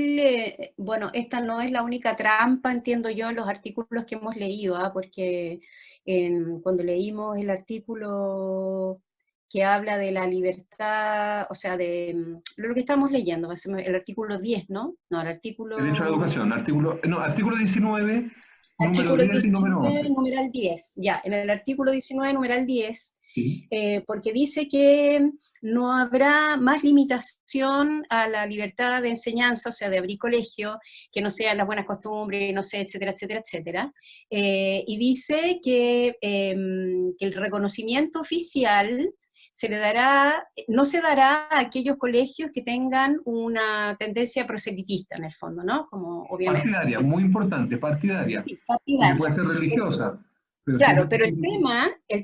bueno, esta no es la única trampa, entiendo yo, en los artículos que hemos leído, porque cuando leímos el artículo que habla de la libertad, o sea, de lo que estamos leyendo, el artículo 10, ¿no? No, el artículo... Derecho a la educación, artículo 19, número artículo 10 y número 19, 11. numeral 10, ya, en el artículo 19, numeral 10, Sí. porque dice que no habrá más limitación a la libertad de enseñanza, o sea, de abrir colegio, que no sean las buenas costumbres, no sé, etcétera, etcétera, etcétera. Y dice que el reconocimiento oficial no se dará a aquellos colegios que tengan una tendencia proselitista, en el fondo, ¿no? Como obviamente. Partidaria, muy importante, partidaria. Sí, Porque partidaria. puede ser religiosa. Pero claro, pero el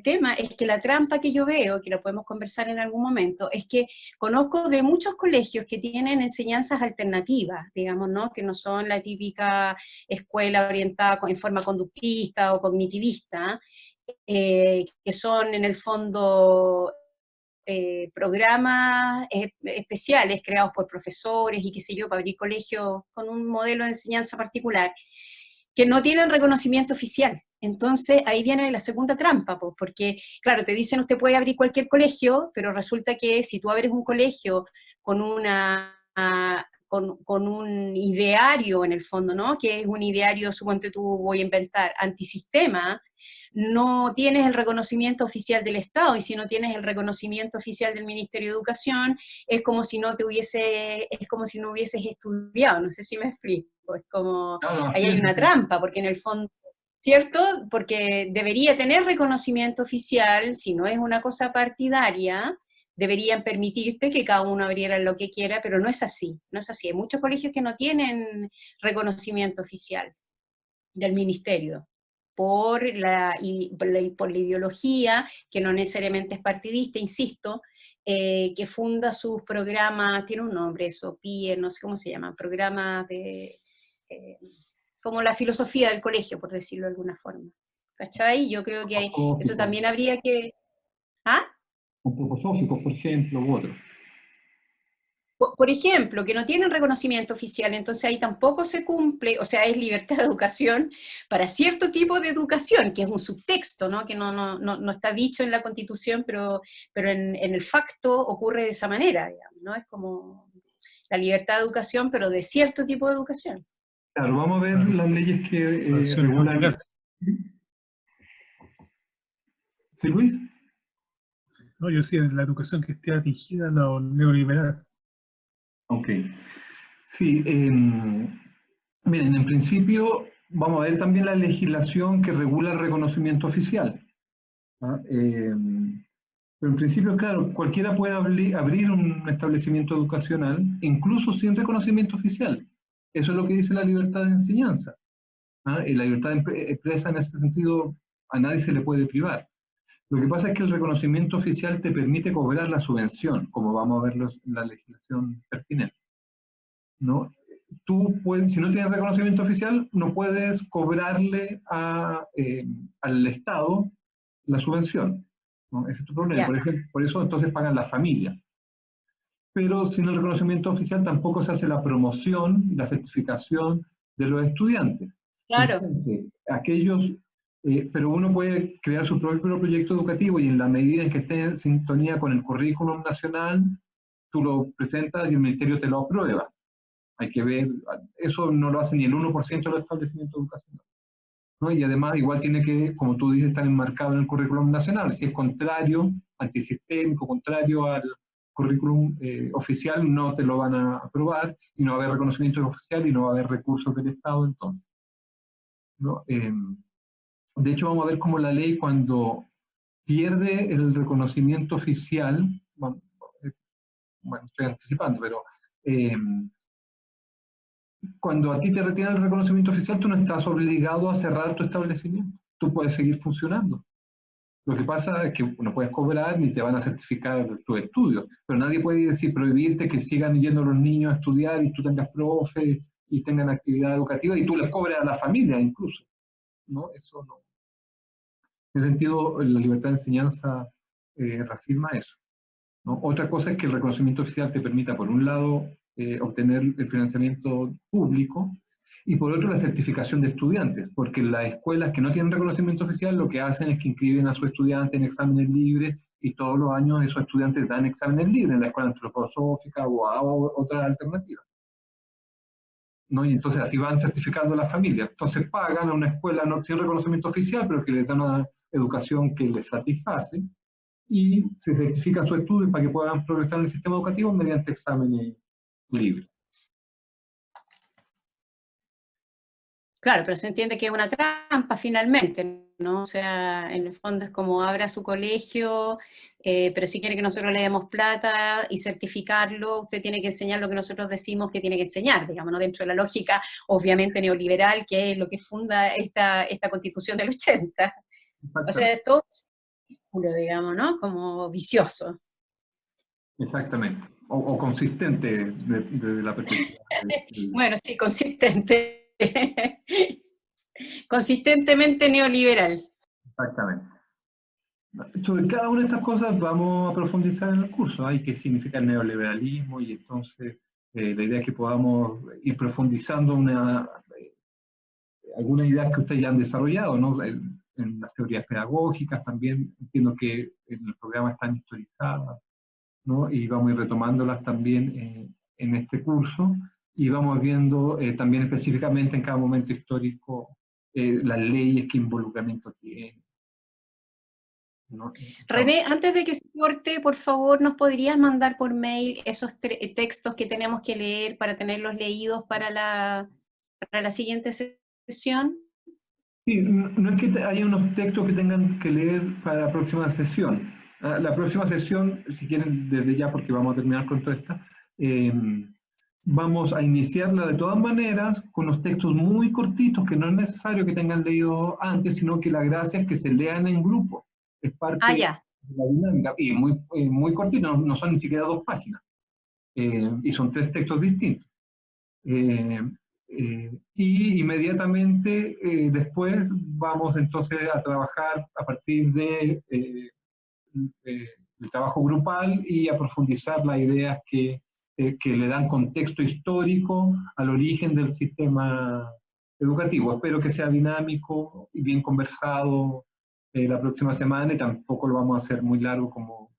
tema es que la trampa que yo veo, que lo podemos conversar en algún momento, es que conozco de muchos colegios que tienen enseñanzas alternativas, digamos, ¿no? Que no son la típica escuela orientada en forma conductista o cognitivista, que son en el fondo programas especiales creados por profesores y qué sé yo, para abrir colegios con un modelo de enseñanza particular, que no tienen reconocimiento oficial. Entonces ahí viene la segunda trampa, pues, porque claro, te dicen usted puede abrir cualquier colegio, pero resulta que si tú abres un colegio con con un ideario en el fondo, ¿no? Que es un ideario, suponte tú, voy a inventar, antisistema, no tienes el reconocimiento oficial del Estado, y si no tienes el reconocimiento oficial del Ministerio de Educación, es como si no hubieses estudiado, no sé si me explico, es como, ahí hay una trampa, porque en el fondo, ¿cierto? Porque debería tener reconocimiento oficial, si no es una cosa partidaria, deberían permitirte que cada uno abriera lo que quiera, pero no es así, no es así. Hay muchos colegios que no tienen reconocimiento oficial del ministerio, por la ideología, que no necesariamente es partidista, insisto, que funda sus programas, tiene un nombre eso, PIE, no sé cómo se llama, programas de... como la filosofía del colegio, por decirlo de alguna forma. ¿Cachai? Yo creo que eso también habría que... ¿Ah? Antroposóficos, por ejemplo, u otros. Por ejemplo, que no tienen reconocimiento oficial, entonces ahí tampoco se cumple, o sea, es libertad de educación para cierto tipo de educación, que es un subtexto, ¿no? Que no está dicho en la Constitución, pero en el facto ocurre de esa manera, digamos, ¿no? Es como la libertad de educación, pero de cierto tipo de educación. Claro, vamos a ver las leyes que regulan. ¿Sí, Luis? No, yo sí, la educación que esté atingida a lo neoliberal. Ok. Sí, miren, en principio vamos a ver también la legislación que regula el reconocimiento oficial. ¿Ah? Pero en principio, claro, cualquiera puede abrir un establecimiento educacional, incluso sin reconocimiento oficial. Eso es lo que dice la libertad de enseñanza. ¿Ah? Y la libertad de empresa en ese sentido a nadie se le puede privar. Lo que pasa es que el reconocimiento oficial te permite cobrar la subvención, como vamos a verlo en la legislación pertinente, ¿no? Tú puedes, si no tienes reconocimiento oficial, no puedes cobrarle al Estado la subvención, ¿no? Ese es tu problema. Por ejemplo, por eso entonces pagan las familias. Pero sin el reconocimiento oficial tampoco se hace la promoción y la certificación de los estudiantes. Claro. Entonces, pero uno puede crear su propio proyecto educativo y en la medida en que esté en sintonía con el currículum nacional, tú lo presentas y el ministerio te lo aprueba. Hay que ver, eso no lo hace ni el 1% de los establecimientos educacionales, ¿no? Y además igual tiene que, como tú dices, estar enmarcado en el currículum nacional. Si es contrario, antisistémico, contrario currículum oficial no te lo van a aprobar, y no va a haber reconocimiento oficial y no va a haber recursos del Estado entonces, ¿no? De hecho, vamos a ver cómo la ley, cuando pierde el reconocimiento oficial, bueno, estoy anticipando, pero cuando a ti te retiran el reconocimiento oficial, tú no estás obligado a cerrar tu establecimiento. Tú puedes seguir funcionando. Lo que pasa es que no puedes cobrar ni te van a certificar tus estudios, pero nadie puede decir prohibirte que sigan yendo los niños a estudiar y tú tengas profe y tengan actividad educativa y tú les cobres a la familia incluso, ¿no? Eso no. En ese sentido, la libertad de enseñanza reafirma eso, ¿no? Otra cosa es que el reconocimiento oficial te permita, por un lado, obtener el financiamiento público, y por otro la certificación de estudiantes, porque las escuelas que no tienen reconocimiento oficial lo que hacen es que inscriben a sus estudiantes en exámenes libres, y todos los años esos estudiantes dan exámenes libres en la escuela antroposófica o a otra alternativa, ¿no? Y entonces así van certificando a las familias. Entonces pagan a una escuela no sin reconocimiento oficial, pero que les da una educación que les satisface, y se certifican sus estudios para que puedan progresar en el sistema educativo mediante exámenes libres. Claro, pero se entiende que es una trampa finalmente, ¿no? O sea, en el fondo es como abra su colegio, pero si quiere que nosotros le demos plata y certificarlo, usted tiene que enseñar lo que nosotros decimos que tiene que enseñar, digamos, ¿no? Dentro de la lógica, obviamente, neoliberal, que es lo que funda esta Constitución del 80. O sea, es todo un círculo, digamos, ¿no? Como vicioso. Exactamente. O consistente desde la perspectiva. Bueno, sí, consistente. Consistentemente neoliberal. Exactamente. Sobre cada una de estas cosas vamos a profundizar en el curso. Hay qué significa el neoliberalismo, y entonces la idea es que podamos ir profundizando algunas ideas que ustedes ya han desarrollado, ¿no? En las teorías pedagógicas también, entiendo que en el programa están historizadas, ¿no? Y vamos a ir retomándolas también en este curso, y vamos viendo también específicamente en cada momento histórico las leyes, qué involucramiento tienen, ¿no? René, antes de que se corte, por favor, ¿nos podrías mandar por mail esos textos que tenemos que leer para tenerlos leídos para la siguiente sesión? Sí, no es que haya unos textos que tengan que leer para la próxima sesión. La próxima sesión, si quieren desde ya, porque vamos a terminar con toda esta, vamos a iniciarla de todas maneras con unos textos muy cortitos que no es necesario que tengan leído antes, sino que la gracia es que se lean en grupo. Es parte de la dinámica. Y muy cortitos, no son ni siquiera 2 páginas. Y son 3 textos distintos. Y inmediatamente después vamos entonces a trabajar a partir de el trabajo grupal y a profundizar las ideas que le dan contexto histórico al origen del sistema educativo. Espero que sea dinámico y bien conversado la próxima semana, y tampoco lo vamos a hacer muy largo como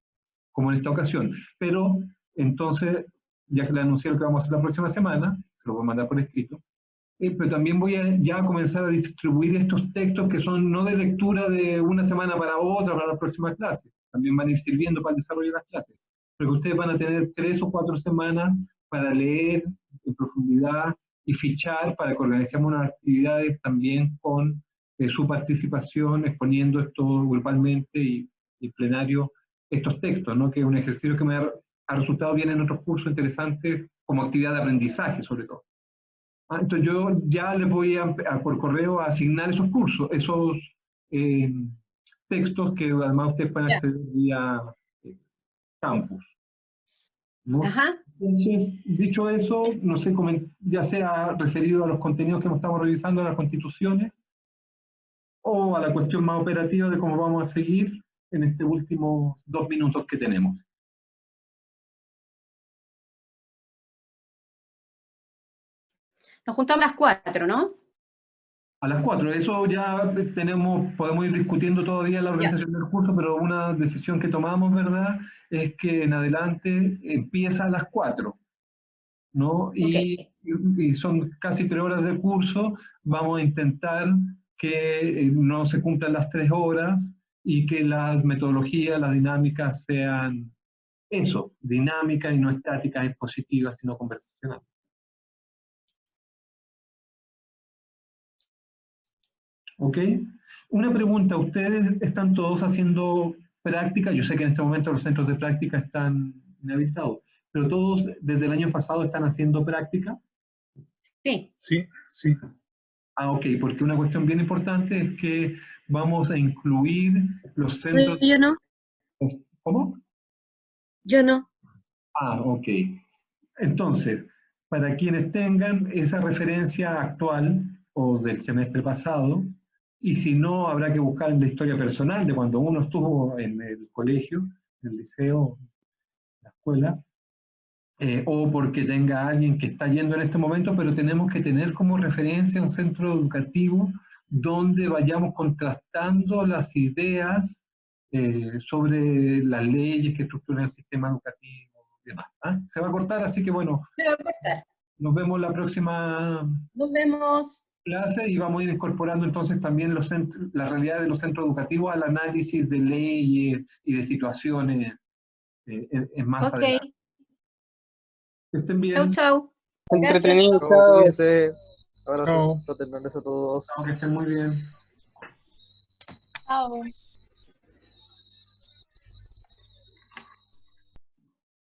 en esta ocasión. Pero entonces, ya que le anuncié lo que vamos a hacer la próxima semana, se lo voy a mandar por escrito, pero también voy a ya comenzar a distribuir estos textos que son no de lectura de una semana para otra, para la próxima clase, también van a ir sirviendo para el desarrollo de las clases, pero ustedes van a tener 3 o 4 semanas para leer en profundidad y fichar para que organicemos unas actividades también con su participación, exponiendo esto grupalmente y plenario estos textos, ¿no? Que es un ejercicio que me ha resultado bien en otros cursos interesantes como actividad de aprendizaje sobre todo. Entonces yo ya les voy por correo a asignar esos cursos, esos textos que además ustedes pueden acceder vía campus, ¿no? Entonces, dicho eso, no sé, ya sea referido a los contenidos que estamos revisando, a las constituciones, o a la cuestión más operativa de cómo vamos a seguir en estos últimos 2 minutos que tenemos. Nos juntamos a las 4, ¿no? A las 4, eso ya podemos ir discutiendo todavía la organización del curso, pero una decisión que tomamos, ¿verdad?, es que en adelante empieza a las 4, ¿no? Y son casi 3 horas de curso, vamos a intentar que no se cumplan las 3 horas y que las metodologías, las dinámicas sean eso, dinámica y no estática, expositiva, sino conversacional. ¿Ok? Una pregunta, ¿ustedes están todos haciendo práctica? Yo sé que en este momento los centros de práctica están inhabilitados, pero todos desde el año pasado están haciendo práctica. Sí. Sí, sí. Ah, ok, porque una cuestión bien importante es que vamos a incluir los centros... Yo no, ¿Cómo? yo no. Ah, ok. Entonces, para quienes tengan esa referencia actual o del semestre pasado, y si no, habrá que buscar en la historia personal de cuando uno estuvo en el colegio, en el liceo, en la escuela, o porque tenga alguien que está yendo en este momento, pero tenemos que tener como referencia un centro educativo donde vayamos contrastando las ideas sobre las leyes que estructuran el sistema educativo y demás. ¿Ah? Se va a cortar, así que bueno, Se va a cortar. nos vemos la próxima Nos vemos. clase y vamos a ir incorporando entonces también la realidad de los centros educativos al análisis de leyes y de situaciones en más Ok. adelante. Que estén Chau, bien. chau. Gracias, Entretenido, chau. chao. Cuídense. Chao. Abrazos fraternales a todos. Que estén muy bien. Chao.